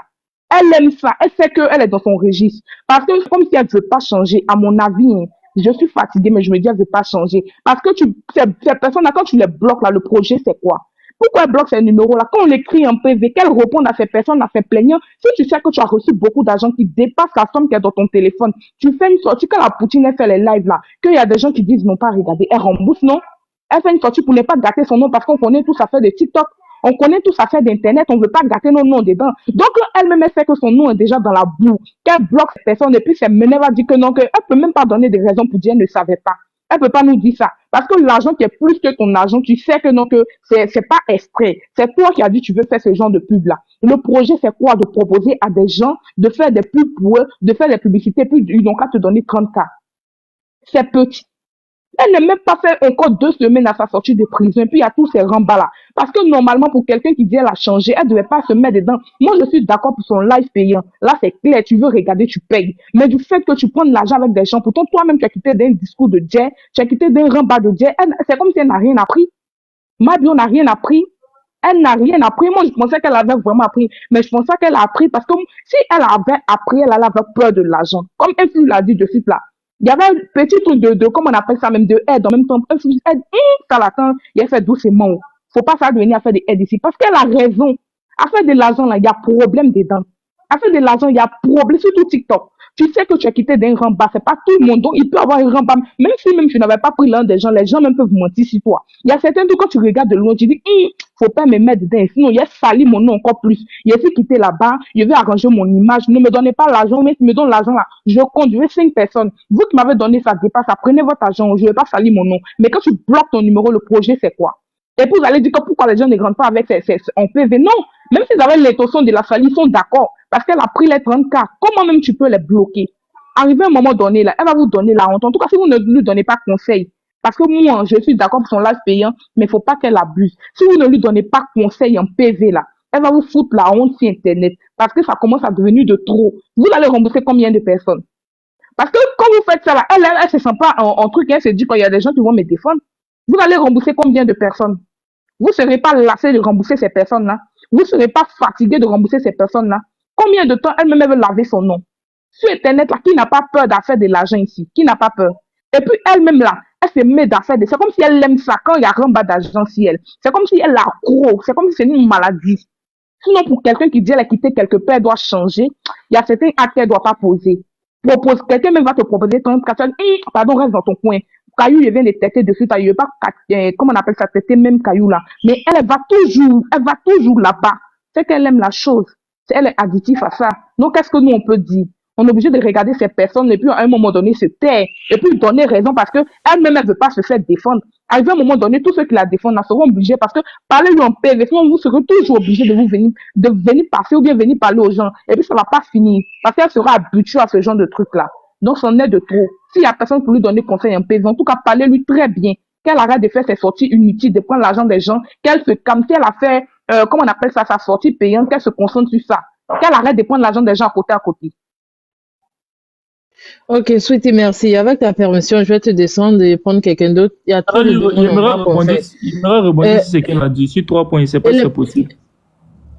Elle aime ça. Elle sait qu'elle est dans son registre. Parce que comme si elle ne veut pas changer, à mon avis, hein, je suis fatiguée, mais je me dis elle ne veut pas changer. Parce que ces personnes-là, quand tu les bloques, là, le projet, c'est quoi? Pourquoi elle bloque ces numéros-là? Quand on écrit un PV, qu'elle réponde à ces personnes, à ces plaignants, si tu sais que tu as reçu beaucoup d'argent qui dépasse la somme qui est dans ton téléphone, tu fais une sortie, quand la Poutine elle fait les lives là, qu'il y a des gens qui disent non pas regarder, elle rembourse, non? Elle fait une sortie pour ne pas gâter son nom parce qu'on connaît tous affaires de TikTok. On connaît tous affaires d'Internet, on ne veut pas gâter nos noms dedans. Donc, elle-même, elle sait que son nom est déjà dans la boue, qu'elle bloque ces personnes et puis c'est mener va dire que non, qu'elle peut même pas donner des raisons pour dire qu'elle ne savait pas. Elle peut pas nous dire ça. Parce que l'argent qui est plus que ton argent, tu sais que non, que c'est pas extrait. C'est toi qui as dit tu veux faire ce genre de pub là. Le projet, c'est quoi? De proposer à des gens de faire des pubs pour eux, de faire des publicités, puis ils n'ont qu'à te donner 30 cas. C'est petit. Elle n'a même pas fait encore 2 semaines à sa sortie de prison. Et puis, il y a tous ces rembats-là. Parce que normalement, pour quelqu'un qui dit elle a changé, elle ne devait pas se mettre dedans. Moi, je suis d'accord pour son live payant. Là, c'est clair. Tu veux regarder, tu payes. Mais du fait que tu prends de l'argent avec des gens, pourtant, toi-même, tu as quitté d'un discours de Jay, tu as quitté d'un rembat de Jay. C'est comme si elle n'a rien appris. Mabio n'a rien appris. Elle n'a rien appris. Moi, je pensais qu'elle avait vraiment appris. Mais je pensais qu'elle a appris parce que si elle avait appris, elle avait peur de l'argent. Comme elle l'a dit de suite là. Il y avait un petit truc comment on appelle ça même, de aide. En même temps, aide, ça l'attend. Il a fait doucement. Faut pas faire venir à faire des aides ici. Parce qu'elle a raison. À faire de l'argent, là, il y a problème dedans. À faire de l'argent, il y a problème, surtout TikTok. Tu sais que tu as quitté d'un rembat, c'est pas tout le monde. Donc, il peut avoir un rembat. Même si tu n'avais pas pris l'un des gens, les gens même peuvent mentir sur toi. Il y a certains trucs, quand tu regardes de loin, tu dis, faut pas me mettre dedans. Sinon, il a sali mon nom encore plus. Il a fait quitter là-bas, je vais arranger mon image. Ne me donnez pas l'argent, mais si me donne l'argent là, je conduis 5 personnes. Vous qui m'avez donné ça dépasse, prenez votre argent, je vais pas salir mon nom. Mais quand tu bloques ton numéro, le projet, c'est quoi? Et puis vous allez dire que pourquoi les gens ne grandent pas avec en PV. Non, même s'ils avaient l'intention de la salir, ils sont d'accord. Parce qu'elle a pris les 30 cas. Comment même tu peux les bloquer? Arrivé à un moment donné, là, elle va vous donner la honte. En tout cas, si vous ne lui donnez pas conseil, parce que moi, je suis d'accord pour son live payant, mais il ne faut pas qu'elle abuse. Si vous ne lui donnez pas conseil en PV, là, elle va vous foutre la honte sur Internet. Parce que ça commence à devenir de trop. Vous allez rembourser combien de personnes? Parce que quand vous faites ça, là, elle ne se sent pas en truc, elle se dit qu'il y a des gens qui vont me défendre. Vous allez rembourser combien de personnes? Vous ne serez pas lassé de rembourser ces personnes-là. Vous ne serez pas fatigué de rembourser ces personnes-là. Combien de temps elle-même veut laver son nom? Sur Internet, là, qui n'a pas peur d'affaire de l'argent ici? Qui n'a pas peur? Et puis elle-même là, elle se met dans ça. C'est comme si elle aime ça quand il y a un bas d'argent si elle. C'est comme si elle a gros. C'est comme si c'est une maladie. Sinon, pour quelqu'un qui dit elle a quitté quelque part, elle doit changer. Il y a certains actes qu'elle ne doit pas poser. Quelqu'un même va te proposer ton pardon, reste dans ton coin. Caillou, il vient de têter dessus, il veut pas, comment on appelle ça, têter même caillou là. Mais elle va toujours là-bas. C'est qu'elle aime la chose. Elle est additive à ça. Donc, qu'est-ce que nous, on peut dire? On est obligé de regarder ces personnes et puis à un moment donné se taire et puis donner raison parce que elle-même, elle veut pas se faire défendre. Arrivé à un moment donné, tous ceux qui la défendent là seront obligés parce que parler-lui en PV, sinon vous serez toujours obligés de venir passer ou bien venir parler aux gens. Et puis ça va pas finir parce qu'elle sera habituée à ce genre de truc-là. Donc, c'en est de trop. S'il y a personne pour lui donner conseil en PV, en tout cas, parlez-lui très bien. Qu'elle arrête de faire ses sorties inutiles, de prendre l'argent des gens, qu'elle se calme, si elle a fait, comment on appelle ça, sa sortie payante, qu'elle se concentre sur ça. Qu'elle arrête de prendre l'argent des gens à côté. Ok, Sweetie, merci. Avec ta permission, je vais te descendre et prendre quelqu'un d'autre. Il y a trop de Il me rebondir sur ce qu'elle a dit. Sur 3 points, c'est pas si c'est possible.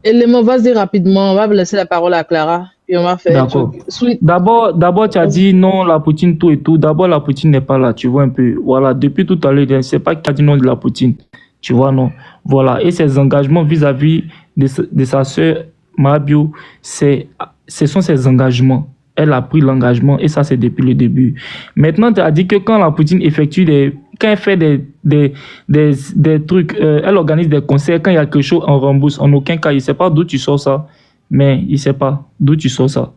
Élément, vas-y rapidement. On va laisser la parole à Clara. Puis on va faire. D'accord. D'abord, tu as dit non, la Poutine, tout et tout. D'abord, la Poutine n'est pas là. Tu vois un peu. Voilà. Depuis tout à l'heure, c'est pas qui a dit non de la Poutine. Tu vois, non. Voilà. Et ses engagements vis-à-vis de sa sœur Mabio, ce sont ses engagements. Elle a pris l'engagement et ça, c'est depuis le début. Maintenant, tu as dit que quand la Poutine effectue quand elle fait des trucs, elle organise des concerts, quand il y a quelque chose, on rembourse. En aucun cas, il ne sait pas d'où tu sors ça. Mais il ne sait pas d'où tu sors ça.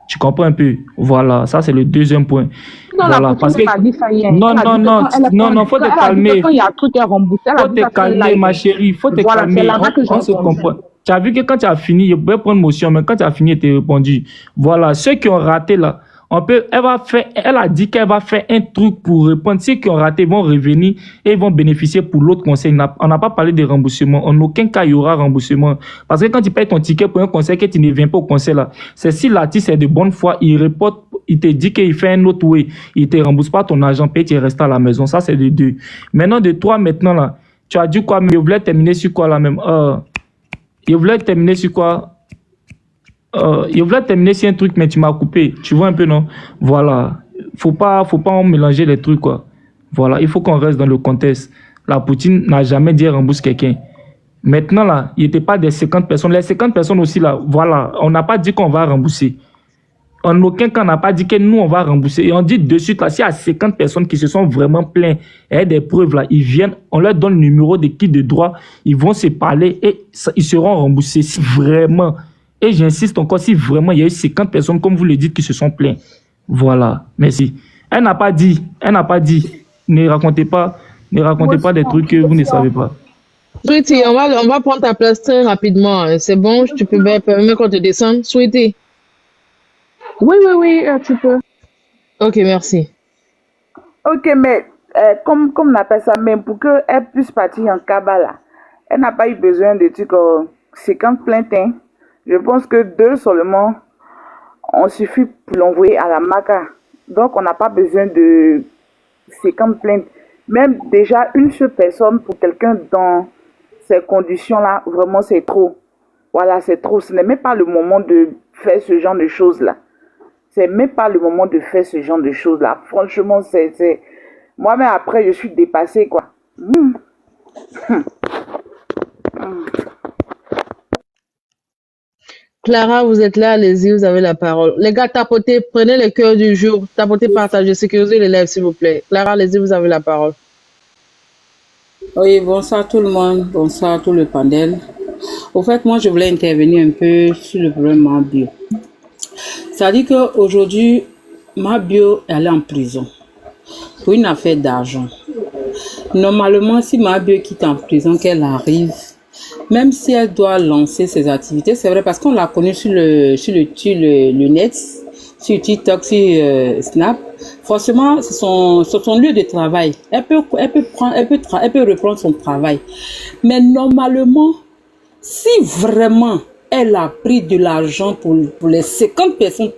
Tu comprends un peu? Voilà, ça, c'est le deuxième point. Non, voilà, parce que... Non, faut te calmer. Quand il y a un truc à rembourser, faut te calmer, ma chérie. Faut te calmer. On se comprend. Tu as vu que quand tu as fini, je peux prendre motion, mais quand tu as fini, tu as répondu. Voilà, ceux qui ont raté là, elle a dit qu'elle va faire un truc pour répondre. Ceux qui ont raté vont revenir et vont bénéficier pour l'autre conseil. On n'a pas parlé de remboursement. En aucun cas, il y aura remboursement. Parce que quand tu payes ton ticket pour un conseil que tu ne viens pas au conseil là, c'est si l'artiste est de bonne foi, il reporte, il te dit qu'il fait un autre way, il te rembourse pas ton argent, puis tu restes à la maison. Ça, c'est de deux. Maintenant, de toi, maintenant là, tu as dit quoi? Mais je voulais terminer sur quoi là même? Je voulais terminer sur quoi? Je voulais terminer sur un truc, mais tu m'as coupé. Tu vois un peu, non? Voilà. Faut pas mélanger les trucs, quoi. Voilà. Il faut qu'on reste dans le contexte. La Poutine n'a jamais dit rembourse quelqu'un. Maintenant, là, il n'était pas des 50 personnes. Les 50 personnes aussi, là, voilà. On n'a pas dit qu'on va rembourser. En aucun cas, on n'a pas dit que nous, on va rembourser. Et on dit de suite, là, s'il y a 50 personnes qui se sont vraiment plaintes et des preuves, là, ils viennent, on leur donne le numéro de qui de droit, ils vont se parler et ils seront remboursés si vraiment. Et j'insiste encore, si vraiment il y a eu 50 personnes, comme vous le dites, qui se sont plaintes. Voilà. Merci. Elle n'a pas dit. Ne racontez pas des trucs que vous ne savez pas. Sweetie, on va prendre ta place très rapidement. C'est bon, tu peux même qu'on te descende. Sweetie. Oui, tu peux. Ok, merci. Ok, mais comme on appelle ça, même pour qu'elle puisse partir en Kabbalah, elle n'a pas eu besoin de trucs 50 plaintes. Hein. Je pense que 2 seulement, on suffit pour l'envoyer à la MACA. Donc, on n'a pas besoin de 50 plaintes. Même déjà, une seule personne pour quelqu'un dans ces conditions-là, vraiment, c'est trop. Voilà, c'est trop. Ce n'est même pas le moment de faire ce genre de choses-là. C'est même pas le moment de faire ce genre de choses-là. Franchement, c'est... Moi-même, après, je suis dépassée, quoi. Clara, vous êtes là, allez-y, vous avez la parole. Les gars, tapotez, prenez les cœurs du jour, tapotez, partagez, sécurisez les lèvres, s'il vous plaît. Clara, allez-y, vous avez la parole. Oui, bonsoir tout le monde, bonsoir tout le panel. Au fait, moi, je voulais intervenir un peu sur le problème Mabio. C'est-à-dire qu'aujourd'hui, Mabio, elle est en prison pour une affaire d'argent. Normalement, si Mabio quitte en prison, qu'elle arrive, même si elle doit lancer ses activités, c'est vrai parce qu'on l'a connue sur le net, sur TikTok, sur Snap. Forcément, c'est son lieu de travail. Elle peut reprendre son travail. Mais normalement, si vraiment elle a pris de l'argent pour les 50 personnes,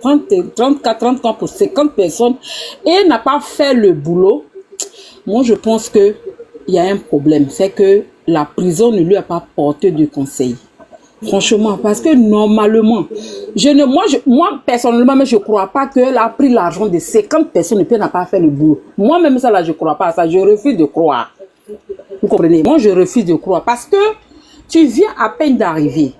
34 ans pour 50 personnes, et elle n'a pas fait le boulot, moi je pense qu'il y a un problème. C'est que la prison ne lui a pas porté de conseil. Franchement, parce que normalement, moi personnellement, je ne crois pas qu'elle a pris l'argent de 50 personnes et puis elle n'a pas fait le boulot. Moi-même, ça là, je ne crois pas à ça. Je refuse de croire. Vous comprenez? Moi, je refuse de croire parce que tu viens à peine d'arriver.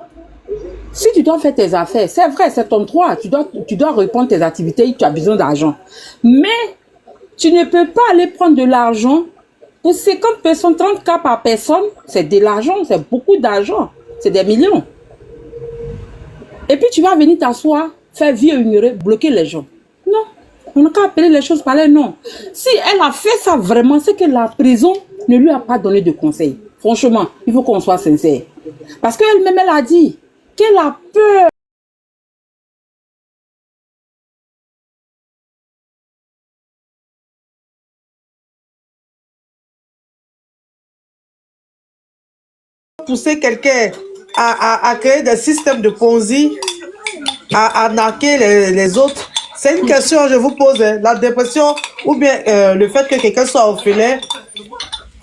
Si tu dois faire tes affaires, c'est vrai, c'est ton droit. Tu dois reprendre tes activités, tu as besoin d'argent. Mais tu ne peux pas aller prendre de l'argent pour 50 personnes, 30 cas par personne. C'est de l'argent, c'est beaucoup d'argent. C'est des millions. Et puis tu vas venir t'asseoir, faire vieux ignorer, bloquer les gens. Non, on n'a qu'à appeler les choses par les noms. Si elle a fait ça vraiment, c'est que la prison ne lui a pas donné de conseils. Franchement, il faut qu'on soit sincère. Parce qu'elle-même, elle a dit qu'elle a peur. Pousser quelqu'un à créer des systèmes de Ponzi, à arnaquer les autres. C'est une question, je vous pose, hein. La dépression ou bien le fait que quelqu'un soit orphelin.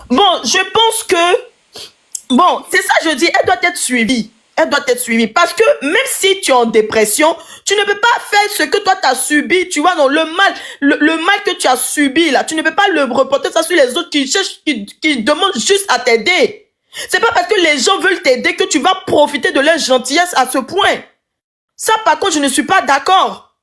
Bon, je pense que, bon, c'est ça je dis, elle doit être suivie. Elle doit être suivie. Parce que même si tu es en dépression, tu ne peux pas faire ce que toi tu as subi. Tu vois, non, le mal que tu as subi, là, tu ne peux pas le reporter ça sur les autres qui cherchent, qui demandent juste à t'aider. C'est pas parce que les gens veulent t'aider que tu vas profiter de leur gentillesse à ce point. Ça, par contre, je ne suis pas d'accord.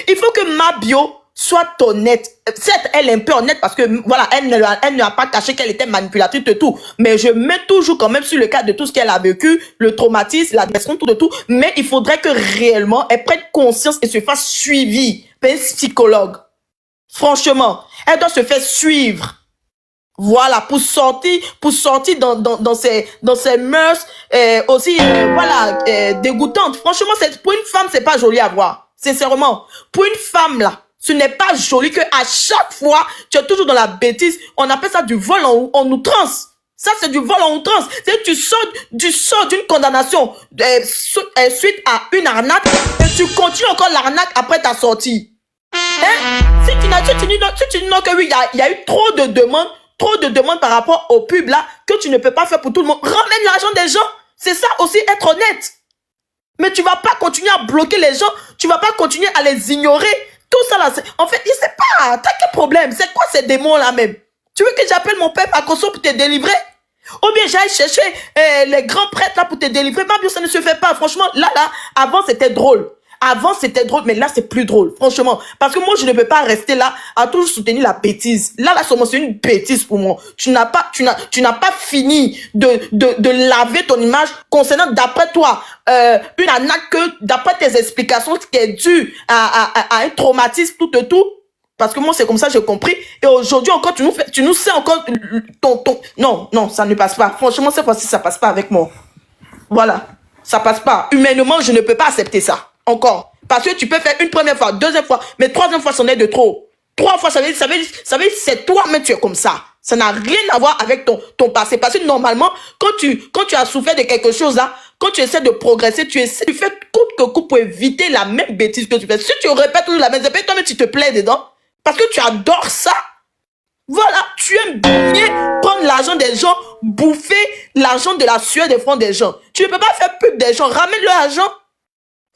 Il faut que Mabio soit honnête. Certes, elle est un peu honnête parce que, voilà, elle ne a pas caché qu'elle était manipulatrice de tout. Mais je mets toujours quand même sur le cas de tout ce qu'elle a vécu, le traumatisme, la dépression, tout de tout. Mais il faudrait que réellement, elle prenne conscience et se fasse suivie par un psychologue. Franchement, elle doit se faire suivre. Voilà, pour sortir dans ces mœurs aussi dégoûtantes. Franchement, pour une femme, c'est pas joli à voir. Sincèrement, pour une femme là, ce n'est pas joli que à chaque fois tu es toujours dans la bêtise. On appelle ça du vol en outrance. Ça, c'est du vol en outrance. C'est que tu sors d'une condamnation suite à une arnaque et tu continues encore l'arnaque après ta sortie. Hein? Si tu dis non que oui, il y a eu trop de demandes par rapport au pub là que tu ne peux pas faire pour tout le monde. Ramène l'argent des gens. C'est ça aussi, être honnête. Mais tu vas pas continuer à bloquer les gens. Tu vas pas continuer à les ignorer. Tout ça là, en fait, je sais pas. T'as quel problème? C'est quoi ces démons là même? Tu veux que j'appelle mon père Pakoso pour te délivrer? Ou bien j'aille chercher les grands prêtres là pour te délivrer? Mabio, ça ne se fait pas. Franchement, là, avant c'était drôle. Avant, c'était drôle, mais là, c'est plus drôle, franchement. Parce que moi, je ne peux pas rester là à toujours soutenir la bêtise. Là, c'est une bêtise pour moi. Tu n'as pas fini de laver ton image concernant, d'après toi, une arnaque que, d'après tes explications, qui est due à un traumatisme, tout. Parce que moi, c'est comme ça, j'ai compris. Et aujourd'hui, encore, tu nous sais encore non, ça ne passe pas. Franchement, cette fois-ci, ça passe pas avec moi. Voilà. Ça passe pas. Humainement, je ne peux pas accepter ça. Encore. Parce que tu peux faire une première fois, deuxième fois, mais troisième fois, c'en est de trop. 3 fois, ça veut dire, c'est toi-même, tu es comme ça. Ça n'a rien à voir avec ton passé. Parce que normalement, quand tu as souffert de quelque chose là, quand tu essaies de progresser, tu fais coûte que coûte pour éviter la même bêtise que tu fais. Si tu répètes toujours la même bêtise, toi-même, tu te plais dedans. Parce que tu adores ça. Voilà, tu aimes bien prendre l'argent des gens, bouffer l'argent de la sueur des francs des gens. Tu ne peux pas faire pub des gens. Ramène leur argent.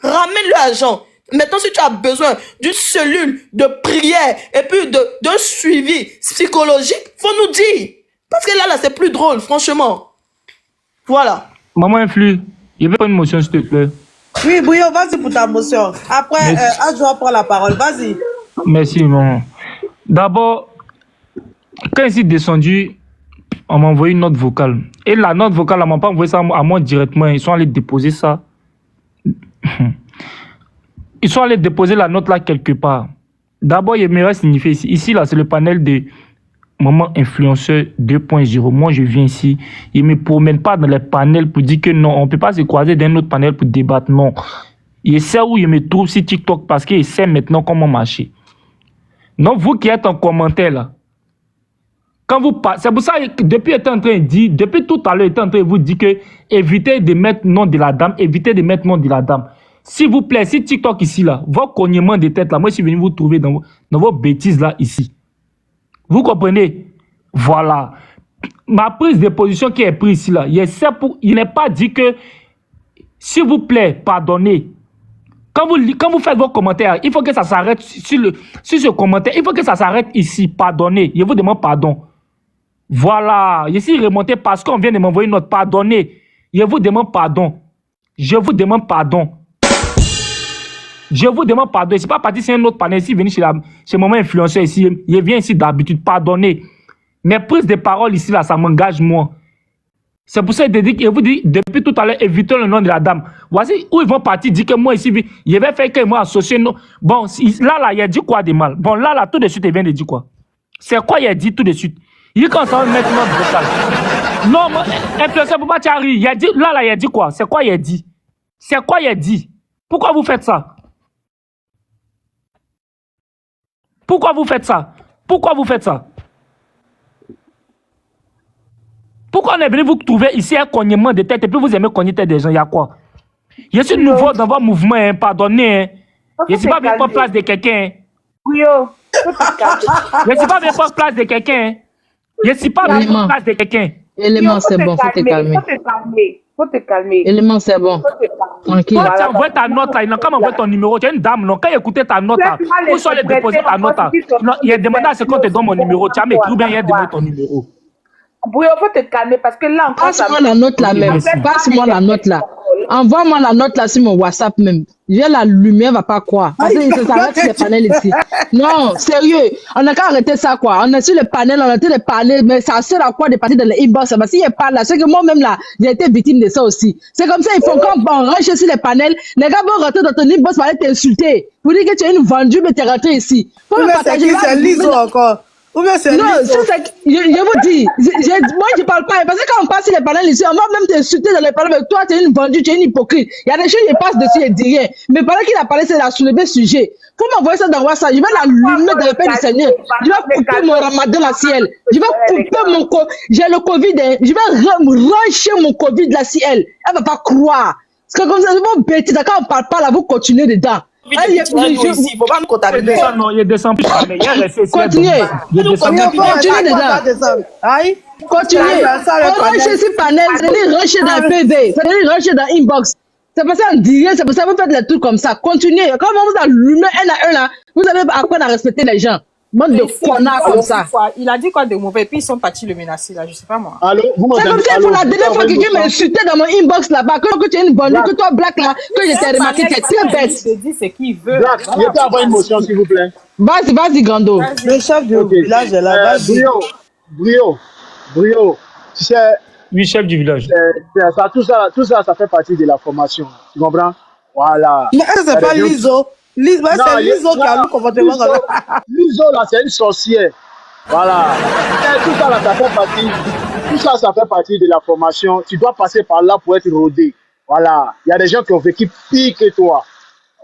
Ramène-le argent. Maintenant, si tu as besoin d'une cellule de prière et puis d'un suivi psychologique, faut nous dire. Parce que là, c'est plus drôle, franchement. Voilà. Maman Influe, il veut pas une motion, s'il te plaît. Oui, Bouillon, vas-y pour ta motion. Après, Adjoa prend la parole. Vas-y. Merci, maman. D'abord, quand ils sont descendus, on m'a envoyé une note vocale. Et la note vocale, on m'a pas envoyé ça à moi directement. Ils sont allés déposer ça. Ils sont allés déposer la note là quelque part. D'abord, il me signifier ici. Ici, là, c'est le panel de Maman Influenceur 2.0. Moi, je viens ici. Ils ne me promènent pas dans les panels pour dire que non, on ne peut pas se croiser d'un autre panel pour débattre. Non. Il sait où il me trouve sur TikTok parce qu'il sait maintenant comment marcher. Donc, vous qui êtes en commentaire là, quand vous parlez, c'est pour ça que depuis tout à l'heure, il était en train de vous dire que évitez de mettre nom de la dame, évitez de mettre nom de la dame. S'il vous plaît, si TikTok ici là, vos cognements de tête là, moi je suis venu vous trouver dans vos bêtises là ici. Vous comprenez? Voilà. Ma prise de position qui est prise ici là, il n'est pas dit que S'il vous plaît, pardonnez. Quand vous faites vos commentaires, il faut que ça s'arrête sur ce commentaire. Il faut que ça s'arrête ici. Pardonnez. Je vous demande pardon. Voilà. Ici, remontez parce qu'on vient de m'envoyer une note. Pardonnez. Je vous demande pardon. Je vous demande pardon. Je vous demande pardon. Je ne suis pas parti sur un autre panel ici, venu chez mon influenceur ici. Je viens ici d'habitude. Pardonnez. Mes prises de parole ici, là, ça m'engage moi. C'est pour ça que je vous dis, depuis tout à l'heure, évitez le nom de la dame. Voici où ils vont partir, dire que moi ici, je vais faire que moi associer. Bon, là, il a dit quoi de mal? Bon, là, tout de suite, il vient de dire quoi? C'est quoi il a dit tout de suite? Il commence à mettre notre vocal. Non, influenceur, pour pas t'arriver. Il a dit, là, il a dit quoi? C'est quoi il a dit? C'est quoi il a dit? Pourquoi vous faites ça? Pourquoi vous faites ça? Pourquoi vous faites ça? Pourquoi on est venu vous trouver ici un cognement de tête et puis vous aimez cogner tête des gens? Il y a quoi? Je suis nouveau dans votre mouvement, hein, pardonnez. Hein. Je ne suis pas venu pour place de quelqu'un. Je ne suis pas venu pour place de quelqu'un. Je ne suis pas venu pour place de quelqu'un. Élément, c'est bon, faut te calmer. Faut te calmer. Élément, c'est bon. Tranquille. Quand tu envoies ta note là, il n'a qu'à m'envoyer ton numéro. Tu es une dame, non? Quand il écoutait ta note là, où sont les déposer ta note là? Il a demandé à ce qu'on te donne mon numéro. Tu as m'écrit ou bien il a demandé ton numéro. Oui, il faut te calmer parce que là encore. Passe-moi la note là même. Passe-moi la note là. Envoie-moi la note là sur mon WhatsApp même. J'ai la lumière, va pas croire. Parce que ça s'arrête sur les panels ici. Non, sérieux. On n'a qu'à arrêter ça quoi. On est sur les panels, on a été les panels, mais ça sert à quoi de partir dans les inbox? Parce qu'il parle là, c'est que moi-même là, j'ai été victime de ça aussi. C'est comme ça, il faut qu'on range sur les panels. Les gars vont rentrer dans ton inbox pour aller t'insulter. Pour dire que tu es une vendue, mais tu es rentré ici. Faut me partager. C'est l'ISO encore. Ou bien c'est non, je vous dis, moi je parle pas, parce que quand on passe sur les panels ici, on va même t'insulter dans les panels, mais toi tu es une vendue, tu es une hypocrite. Il y a des choses qui passent dessus et dit rien. Mais pendant qu'il a parlé, c'est la soulever sujet. Faut m'envoyer ça dans WhatsApp, je vais l'allumer dans le paix du Seigneur. Je vais couper mon ramadan la ciel. Je vais couper mon Covid, j'ai le Covid, hein. Je vais rancher mon Covid la ciel. Elle va pas croire. Parce que comme ça, c'est bon bêtise, quand on parle pas là, vous continuez dedans. Il faut pas nous contaminer. Non, il descend plus. Continuez. Continuez dedans. Continuez. On range sur panel, c'est-à-dire rancher dans PV, c'est-à-dire rancher dans inbox. C'est pour ça qu'on dit rien, c'est pour ça que vous faites les trucs comme ça. Continuez. Quand vous allumez un à un là, vous allez apprendre à respecter les gens. Bande de connards comme ça. Il a dit quoi de mauvais, puis ils sont partis le menacer là, je sais pas moi. Allô, c'est comme ça, pour la dernière fois que quelqu'un m'a insulté dans mon inbox là-bas, que tu es une bonne, que toi, Black là, que je t'ai remarqué, tu es très bête. Il dit ce qu'il veut. Black, je peux avoir une motion s'il vous plaît. Vas-y, Grando. Le chef du village est là. Brio, tu sais. Oui, chef du village. Tout ça, ça fait partie de la formation. Tu comprends? Voilà. Mais c'est pas l'ISO. C'est l'ISO qui a le comportement comme ça. L'ISO, là, c'est une sorcière. Voilà. Tout ça, là, ça fait partie. Tout ça, ça fait partie de la formation. Tu dois passer par là pour être rodé. Voilà. Il y a des gens qui ont vécu pire que toi.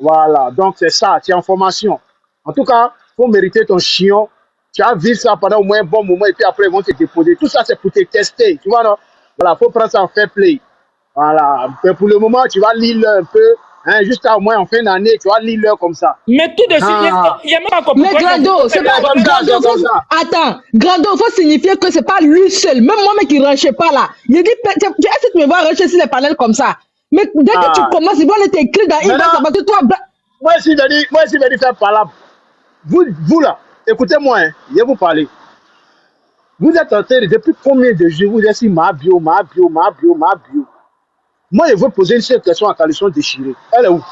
Voilà. Donc, c'est ça. Tu es en formation. En tout cas, il faut mériter ton chion. Tu as vu ça pendant au moins un bon moment et puis après, ils vont te déposer. Tout ça, c'est pour te tester. Tu vois, non? Voilà. Il faut prendre ça en fair play. Voilà. Mais pour le moment, tu vas lire un peu. Hein, juste au moins en fin d'année, tu vas lire l'heure comme ça. Mais tout de suite, il y a même pas compris. Mais Grando, c'est pas Grando. Attends, Grando, faut signifier que c'est pas lui seul. Même moi-même qui ne rangeait pas là. Il dit, est-ce que tu me vois rancher sur les panels comme ça? Mais dès que tu commences, ils vont aller t'écrire dans inbox parce que toi. Moi, si je vais faire palabre. Vous là, écoutez-moi, hein, je vais vous parler. Vous êtes en train de, depuis combien de jours, vous êtes sur ma bio. Moi, je veux poser une seule question à Calisson déchirée. Elle est où?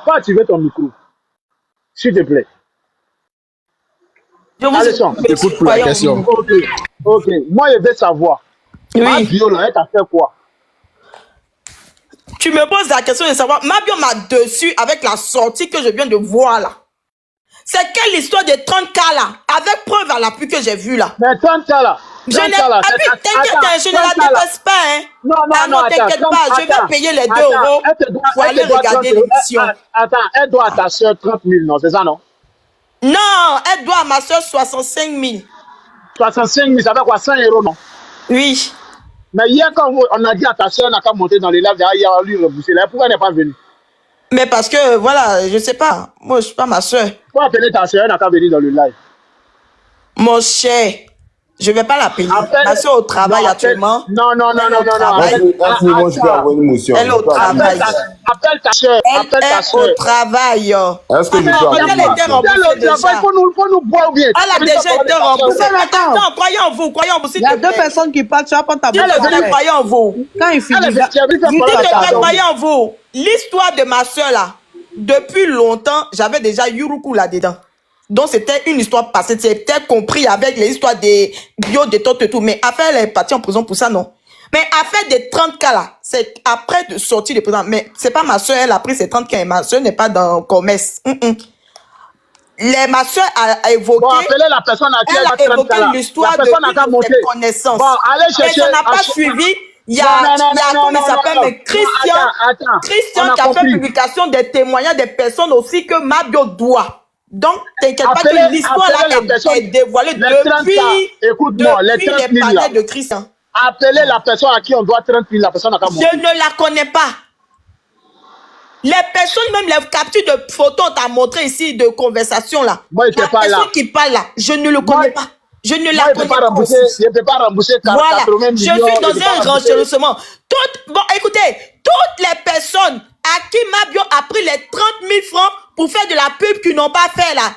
Pas activer ton micro. S'il te plaît. Calisson, écoute pour la question. Ok. Moi, je veux savoir. Oui. Ma bio, là, elle t'a fait quoi? Tu me poses la question de savoir. Ma bio m'a dessus avec la sortie que je viens de voir là. C'est quelle histoire de 30K là? Avec preuve à l'appui que j'ai vu là. Mais 30K là. Je n'ai pas vu, t'inquiète, je ne la dépasse pas, hein. Non, t'inquiète pas, je vais payer les 2 euros pour aller regarder l'émission. Attends, elle doit à ta soeur 30 000, non, c'est ça, non? Non, elle doit à ma soeur 65 000. 65 000, ça fait quoi, 100 euros, non? Oui. Mais hier, quand on a dit à ta soeur, on n'a qu'à monter dans les lives, il a lui rebousser là, pourquoi elle n'est pas venue? Mais parce que, voilà, je sais pas, moi, je suis pas ma soeur. Pourquoi appeler ta soeur, elle n'a qu'à venir dans le live? Mon cher. Je vais pas l'appeler. Ma soeur au travail actuellement. Non, non, non, non, non, non. Moi, je peux avoir une motion. Elle est au travail. Appelle ta soeur. Appelle ta Elle soeur. est au travail. Est-ce que je peux Elle avoir était remboursée déjà. Il faut nous boire ou bien. Elle a déjà été remboursée. Attends, croyez en vous, croyez en vous. Il y a deux personnes qui parlent, tu vas prendre ta S'il te plaît, croyez en vous. Quand il finit, S'il te plaît, croyez en vous. L'histoire de ma soeur là, depuis longtemps, j'avais déjà Yuruku là-dedans. Donc, c'était une histoire passée. C'était compris avec les histoires des biodétox et tout. Mais après, elle est partie en prison pour ça, non. Mais affaire des 30 cas là, c'est après de sortir de prison. Mais c'est pas ma soeur, elle a pris ses 30 cas. Et ma soeur n'est pas dans le commerce. Ma soeur a évoqué. Bon, appelez la personne à qui elle a évoqué l'histoire de ses connaissances. Bon, allez chercher. Mais ça n'a pas suivi. Il y a, comment il s'appelle, mais Christian, Christian qui a fait publication des témoignages des personnes aussi que Mabio doit. Donc, t'inquiète pas que l'histoire là est dévoilée depuis les palais de Christian. Appelez la personne à qui on doit 30 000, la personne n'a qu'à monter. Je ne la connais pas. Les personnes, même les captures de photos, on t'a montré ici de conversation là. Moi, je n'étais pas là. La personne qui parle là, je ne le connais pas. Je ne la connais pas. Je ne peux pas rembourser 80 millions. Je suis dans un renchérissement. Bon, écoutez, toutes les personnes à qui Mabio a pris les 30 000 francs pour faire de la pub qu'ils n'ont pas fait là,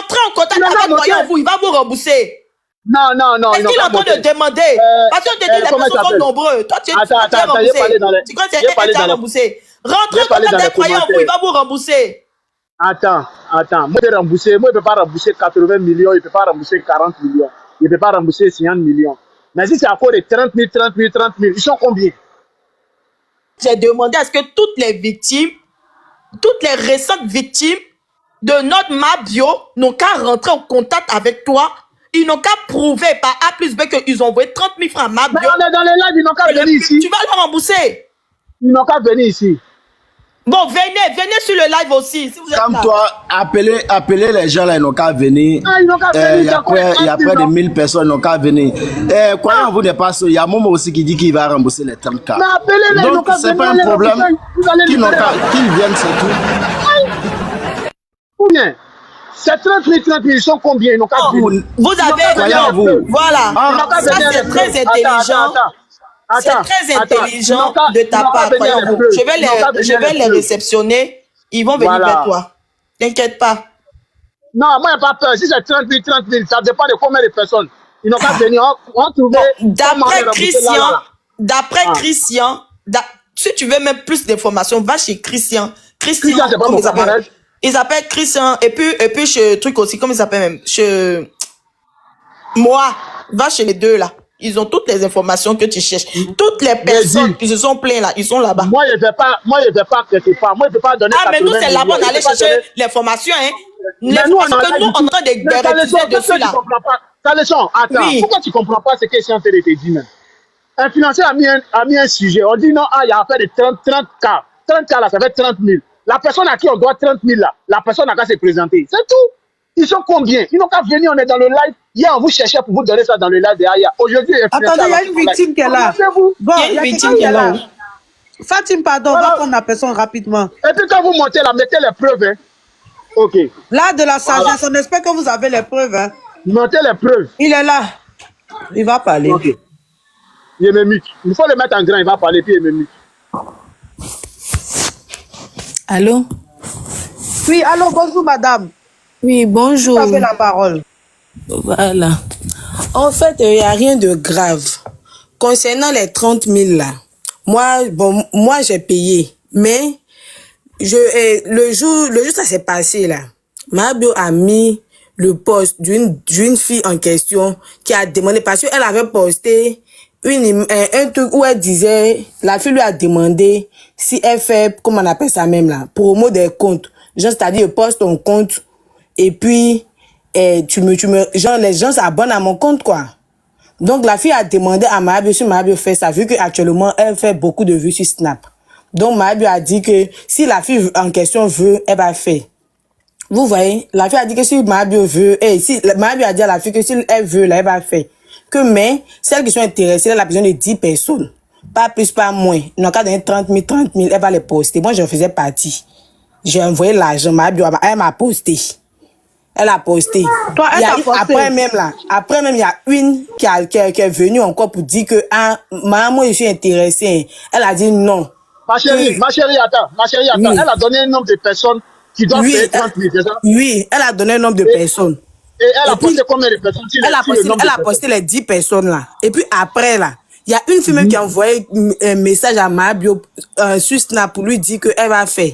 entrez en contact avec Voyons vous, il va vous rembourser. Non, non, non. Est-ce qu'il est en train de demander? Parce que te dis les personnes sont nombreuses. Toi, tu es remboursé. Tu crois que c'est elle qui a remboursé? Rentrez en contact avec Voyons vous, il va vous rembourser. Attends. Moi, je ne peux pas rembourser 80 millions, il ne peut pas rembourser 40 millions, il ne peut pas rembourser 50 millions. Mais si c'est à cause de 30 000, ils sont combien? J'ai demandé à ce que toutes les victimes, toutes les récentes victimes de notre Mabio n'ont qu'à rentrer en contact avec toi. Ils n'ont qu'à prouver par A plus B qu'ils ont envoyé 30 000 francs à Mabio. Mais on est dans les lives, ils n'ont qu'à venir ici. Tu vas leur rembourser. Ils n'ont qu'à venir ici. Bon, venez sur le live aussi. Si vous êtes comme là. toi, appelez les gens là, ils n'ont qu'à venir. Il y a près de 1000 personnes, ils n'ont qu'à venir. Croyez en vous n'est pas sûr. Il y a Momo aussi qui dit qu'il va rembourser les 30 cas. Donc, c'est pas un problème qu'ils viennent, c'est tout. Ou bien, c'est 30 000, ils sont combien? Ils n'ont qu'à venir. Vous avez. Voilà. Ça, c'est très intelligent. C'est très intelligent de ta part, croyez-vous. Je vais les réceptionner. Ils vont venir vers toi. T'inquiète pas. Non, moi, je n'ai pas peur. Si c'est 30 000, ça dépend de combien de personnes. Ils n'ont qu'à venir. On trouve. D'après Christian, si tu veux même plus d'informations, va chez Christian. Christian, c'est pas mon camarade. Ils appellent Christian. Et puis chez truc aussi, comment ils s'appellent même? Chez moi. Va chez les deux là. Ils ont toutes les informations que tu cherches. Toutes les personnes qui se sont plaintes là, ils sont là-bas. Moi, je ne vais pas quelque part. Moi, je ne peux pas donner. Ah, mais nous, c'est là-bas, on allait chercher l'information, hein. L'information que nous, on est en train de réutiliser dessus là. Attends, pourquoi tu ne comprends pas ce que c'est en train de te dire, même? Un financier a mis un sujet. On dit non, il y a affaire de 30 cas. 30 cas là, ça fait 30 000. La personne à qui on doit 30 000 là, la personne n'a qu'à se présenter. C'est tout. Ils sont combien? Ils n'ont qu'à venir, on est dans le live. Hier, on vous cherchait pour vous donner ça dans le live de Aya. Aujourd'hui, attendez, il y a une victime qui est là. Bon, il y a une victime qui est là. Fatim, pardon, on va prendre la personne rapidement. Et puis quand vous montez là, mettez les preuves. Hein. Ok. Là, de la sagesse, on espère que vous avez les preuves. Hein. Montez les preuves. Il est là. Il va parler. Ok. Il me mute. Il faut le mettre en grand, il va parler, puis il me mute. Allô? Oui, allô, bonjour madame. Oui, bonjour. Vous avez la parole. Voilà. En fait, il n'y a rien de grave. Concernant les 30 000 là, moi j'ai payé. Mais le jour ça s'est passé là, Mabio a mis le post d'une fille en question qui a demandé, parce qu'elle avait posté un truc où elle disait, la fille lui a demandé si elle fait, comment on appelle ça même là, promo des comptes. Genre, c'est-à-dire, poste ton compte et puis genre les gens s'abonnent à mon compte quoi. Donc la fille a demandé à Mabio si Mabio fait ça, vu qu'actuellement elle fait beaucoup de vues sur Snap. Donc Mabio a dit que si la fille en question veut, elle va faire. Vous voyez, la fille a dit que si Mabio veut, Mabio a dit à la fille que si elle veut, là, elle va faire. Mais celles qui sont intéressées, elle a besoin de 10 personnes. Pas plus, pas moins. Ils n'ont qu'à donner 30 000, elle va les poster. Moi, je faisais partie. J'ai envoyé l'argent, Mabio, elle m'a posté. Elle a posté. Toi, elle t'a posté. Après même, il y a une qui est venue encore pour dire que, ah, maman, je suis intéressée. Elle a dit non. Ma chérie, attends. Oui. Elle a donné un nombre de personnes qui doivent payer 30 000, c'est ça? Oui, elle a donné un nombre de personnes. Et elle a posté combien de personnes? Elle a posté les 10 personnes là. Et puis après là, il y a une fille même qui a envoyé un message à Mabio sur Snap pour lui dire qu'elle va faire.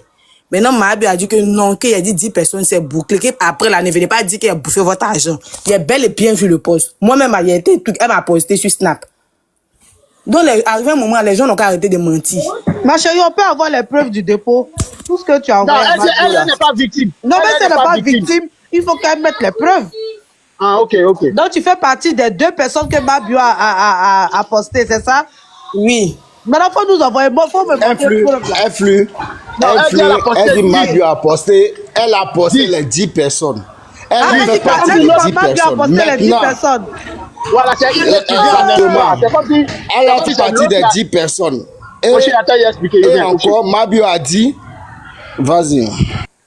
Maintenant, Mabio a dit que non, qu'il a dit 10 personnes, c'est bouclé. Après là, ne venez pas dire qu'elle a bouffé votre argent. Il a bel et bien vu le post. Moi-même, il y a été tout, elle m'a posté sur Snap. Donc, arrivé un moment, les gens n'ont qu'à arrêter de mentir. Ma chérie, on peut avoir les preuves du dépôt. Tout ce que tu as envoyé. Non, elle n'est pas victime. Non, mais elle n'est pas victime. Il faut qu'elle mette les preuves. Ah, ok. Donc, tu fais partie des 2 personnes que Mabio a postées, c'est ça? Oui. Maintenant, il faut nous envoyer. Il faut me montrer Elle dit Mabio a posté. Elle a posté les 10 personnes. Elle fait partie des 10 personnes. Voilà, c'est exactement. Elle a fait partie des 10 personnes. Et encore, Mabio a dit, vas-y.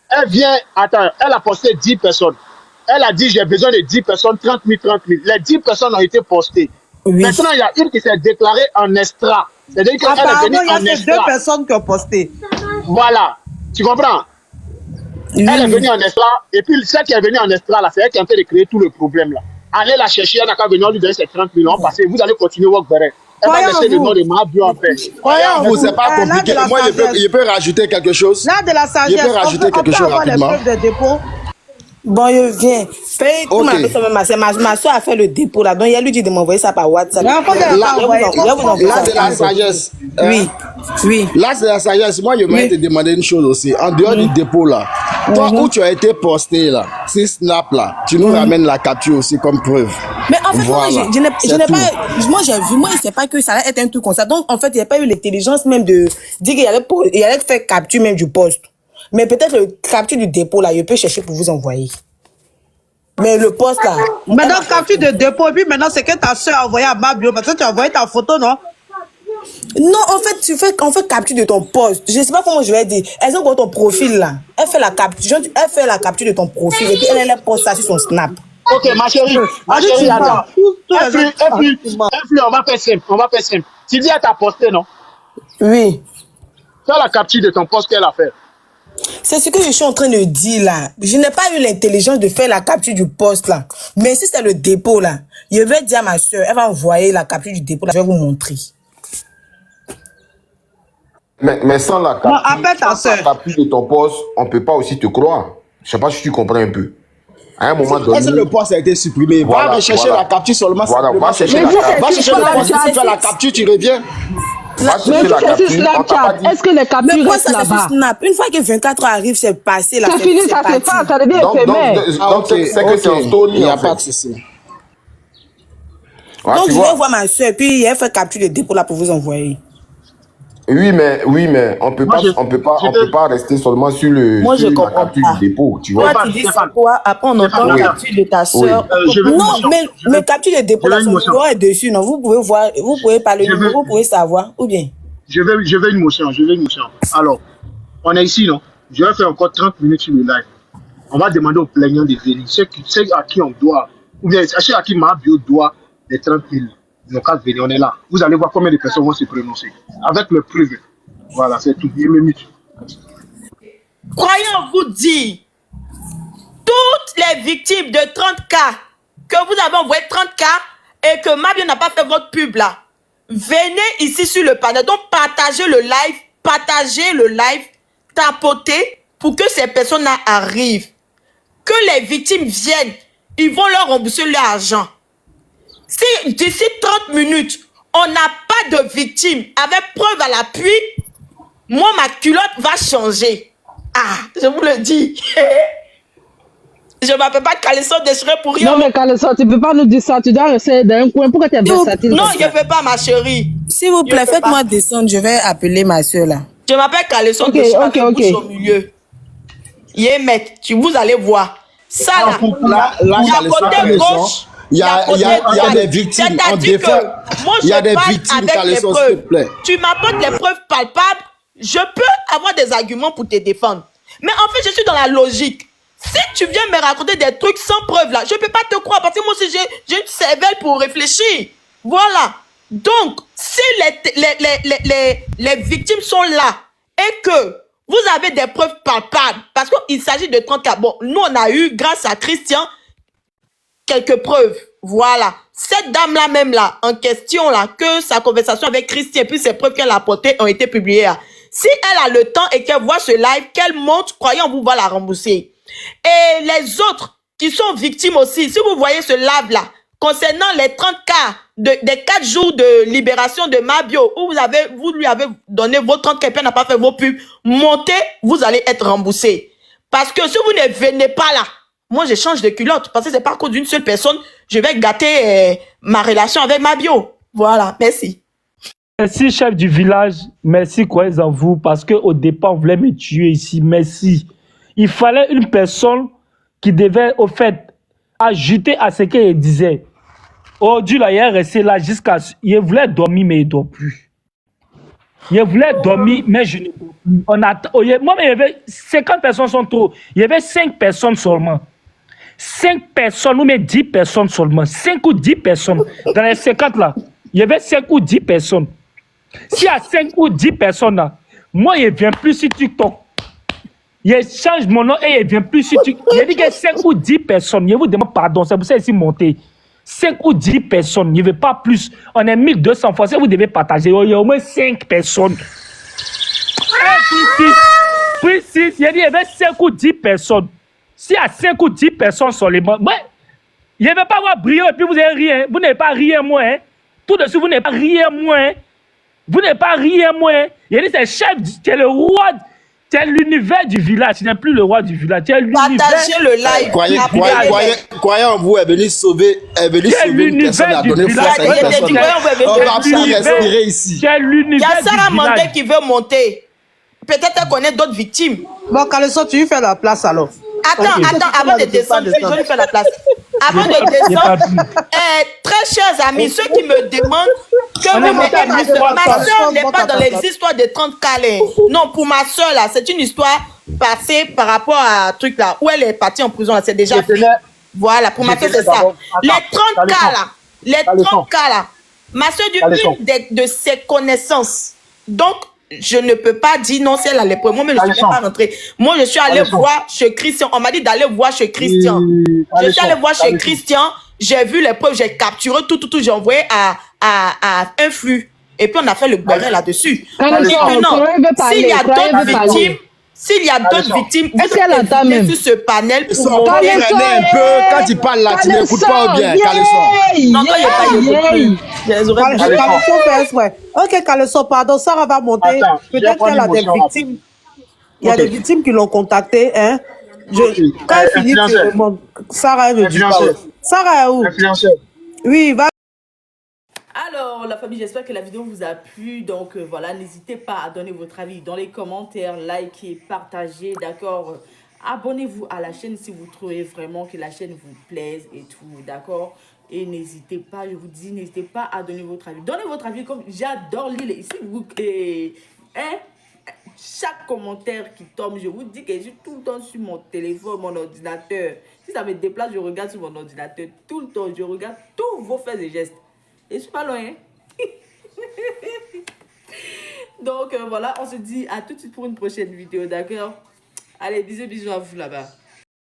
Elle a posté 10 personnes. Elle a dit, j'ai besoin de 10 personnes, 30 000. Les 10 personnes ont été postées. Oui. Maintenant, il y a une qui s'est déclarée en extra. C'est-à-dire qu'elle est venue en extra. Il y a ces 2 personnes qui ont posté. Voilà. Tu comprends? Oui. Elle est venue en extra. Et puis, celle qui est venue en extra, là, c'est elle qui est en train de créer tout le problème, là. Allez la chercher, elle n'a qu'à venir lui donner ses 30 000 €, parce que vous allez continuer votre verre. Elle va laisser le nom de Mabio en paix. Voyons-vous, c'est pas compliqué. Moi, je peux rajouter quelque chose. Là, de la sagesse, je peux rajouter quelque chose rapidement. Bon, je viens. Ma soeur a fait le dépôt là, donc il a lui dit de m'envoyer ça par WhatsApp. Là, c'est la sagesse. Oui. Là, c'est la sagesse. Moi, je vais te demander une chose aussi. En dehors du dépôt là, toi où tu as été posté là, c'est Snap là, tu nous ramènes la capture aussi comme preuve. Mais en fait, voilà. moi, je n'ai pas. Moi, j'ai vu, moi, je ne sais pas que ça allait être un truc comme ça. Donc, en fait, il n'y a pas eu l'intelligence même de dire qu'il allait faire capture même du poste. Mais peut-être le capture du dépôt, là, je peux chercher pour vous envoyer. Mais le poste, là... Maintenant, capture de dépôt, puis maintenant, c'est que ta soeur a envoyé à Mabio, parce que tu as envoyé ta photo, non? Non, en fait, tu fais capture de ton poste. Je ne sais pas comment je vais dire. Elles ont ton profil, là. Elle fait la capture de ton profil, et puis elle poste ça sur son Snap. Ok, ma chérie, attends. On va faire simple. Tu dis, elle t'a posté, non? Oui. Fais la capture de ton poste qu'elle a fait. C'est ce que je suis en train de dire là. Je n'ai pas eu l'intelligence de faire la capture du poste là. Mais si c'est le dépôt là, je vais dire à ma soeur, elle va envoyer la capture du dépôt là, je vais vous montrer. Mais sans la capture de ton poste, on ne peut pas aussi te croire. Je ne sais pas si tu comprends un peu. À un moment donné... Est-ce que le poste a été supprimé? Va rechercher la capture seulement. Va chercher la capture. Va chercher le poste, si tu fais la capture, tu reviens. Mais tu sais, Snapchat, est-ce que les captures restent là-bas? Une fois que 24 heures arrivent, c'est passé là. C'est fini, ça s'efface, ça devient éphémère. Donc, c'est que c'est un story. Il n'y a pas de souci. Donc, je vais voir ma soeur, puis elle fait capture de dépôt là pour vous envoyer. Oui, mais on peut pas rester seulement sur la capture du dépôt, tu vois. Toi, tu dis c'est quoi? Après, on entend la capture de ta soeur. Non, mais capture de dépôt, là, son numéro est dessus, non? Vous pouvez voir, vous pouvez parler, vous pouvez savoir, ou bien? Je veux une motion. Alors, on est ici, non? Je vais faire encore 30 minutes sur le live. On va demander aux plaignants de venir. Ceux à qui on doit, ou bien ceux à qui Mabio doit les 30 000. Ils n'ont qu'à venir, on est là. Vous allez voir combien de personnes vont se prononcer. Avec le privé. Voilà, c'est tout. 10 minutes. Croyons-vous dire, toutes les victimes de 30K, que vous avez envoyé 30K et que Mabio n'a pas fait votre pub là, venez ici sur le panel. Donc, partagez le live, tapotez pour que ces personnes-là arrivent. Que les victimes viennent, ils vont leur rembourser leur argent. Si d'ici 30 minutes, on n'a pas de victime avec preuve à l'appui, moi, ma culotte va changer. Ah, je vous le dis. Je ne m'appelle pas Caleçon déchiré pour rien. Non, mais Caleçon, tu ne peux pas nous dire ça. Tu dois rester dans un coin. Pourquoi tu es versatile? Non, je ne veux pas, ma chérie. S'il vous plaît, faites-moi descendre. Je vais appeler ma soeur là. Je m'appelle Caleçon déchiré au milieu. Yémet, vous allez voir. Ça là, la côté gauche. Il y a des victimes. Moi, je parle avec les preuves. Tu m'apportes les preuves palpables, je peux avoir des arguments pour te défendre. Mais en fait, je suis dans la logique. Si tu viens me raconter des trucs sans preuve là, je ne peux pas te croire parce que moi aussi j'ai une cervelle pour réfléchir. Voilà. Donc, si les victimes sont là et que vous avez des preuves palpables, parce qu'il s'agit de 30 cas. Bon, nous on a eu, grâce à Christian, quelques preuves. Voilà. Cette dame-là même là, en question là, que sa conversation avec Christian et puis ses preuves qu'elle a apportées ont été publiées là. Si elle a le temps et qu'elle voit ce live, qu'elle monte, croyez en vous, va la rembourser. Et les autres qui sont victimes aussi, si vous voyez ce live là, concernant les 30 cas des 4 jours de libération de Mabio, où vous lui avez donné vos 30 cas et puis elle n'a pas fait vos pubs, montez, vous allez être remboursé. Parce que si vous ne venez pas là, moi je change de culotte, parce que c'est pas à cause d'une seule personne, je vais gâter ma relation avec Mabio. Voilà, merci. Merci, chef du village. Merci, croyez en vous, parce qu'au départ, on voulait me tuer ici. Merci. Il fallait une personne qui devait, au fait, ajouter à ce qu'il disait. Aujourd'hui, là, il est resté là jusqu'à... Il voulait dormir, mais il ne dort plus. Il voulait dormir, mais je ne dors plus. Moi, il y avait 50 personnes sont trop. Il y avait 5 personnes seulement. 5 personnes, ou même 10 personnes seulement. 5 ou 10 personnes. Dans les 50 là, il y avait 5 ou 10 personnes. S'il y a 5 ou 10 personnes là, moi, il ne vient plus sur TikTok. Il change mon nom et il ne vient plus sur TikTok. Il dit qu'il y a 5 ou 10 personnes. Je vous demande pardon, c'est pour ça ici monter. 5 ou 10 personnes, il ne veut pas plus. On est 1200 fois. Si vous devez partager, il y a au moins 5 personnes. Puis 6, il dit qu'il y avait 5 ou 10 personnes. S'il y a 5 ou 10 personnes seulement, il ne veut pas avoir brillant et puis vous n'avez rien. Vous n'avez pas rien moins. Hein. Tout de suite, vous n'avez pas rien moins. Hein. Vous n'avez pas rien moins. Il dit c'est chef, c'est le roi. Tu es l'univers du village, tu n'es plus le roi du village. Tu es partagez le live. Croyez en vous, elle est venue sauver une personne, à donner force à une personne. On va plus respirer ici. Il y a Sarah Mandé qui veut monter. Peut-être qu'elle connaît d'autres victimes. Bon, Calesso, tu lui fais la place alors. Attends, avant de descendre, je lui fais la place. Avant de descendre, très chers amis, ceux qui me demandent que ma soeur n'est pas dans les histoires de 30 calais. Non, pour ma soeur là, c'est une histoire passée par rapport à un truc là, où elle est partie en prison là, c'est déjà fait. Voilà, pour ma soeur c'est ça. Les 30 cas là, ma soeur dit de ses connaissances. Donc, je ne peux pas dire non, c'est elle les preuves. Moi, mais je ne suis pas rentrée. Moi, je suis allée voir chez Christian. On m'a dit d'aller voir chez Christian. Je suis allée voir chez Christian. J'ai vu les preuves, j'ai capturé tout. J'ai envoyé à un flux. Et puis, on a fait le beurre là-dessus. Maintenant, s'il y a d'autres victimes, vous êtes sur ce panel pour montrer un peu. Quand tu parles là, tu n'écoutes pas bien, Calesso. Non, quand il n'y a pas de Ok, Calesso, pardon, Sarah va monter. Peut-être qu'elle a des victimes. Il y a des victimes qui l'ont contacté. Hein. Quand elle finit, tu demandes. Sarah, elle ne dit pas. Sarah est où? Oui, va. Alors, la famille, j'espère que la vidéo vous a plu. Donc, voilà, n'hésitez pas à donner votre avis dans les commentaires, likez, partagez, d'accord? Abonnez-vous à la chaîne si vous trouvez vraiment que la chaîne vous plaise et tout, d'accord? Et n'hésitez pas, je vous dis, n'hésitez pas à donner votre avis. Donnez votre avis, comme j'adore lire ici. Chaque commentaire qui tombe, je vous dis que je suis tout le temps sur mon téléphone, mon ordinateur. Si ça me déplace, je regarde sur mon ordinateur tout le temps. Je regarde tous vos faits et gestes. Et je suis pas loin. Hein? Donc voilà, on se dit à tout de suite pour une prochaine vidéo, d'accord? Allez, bisous à vous là-bas.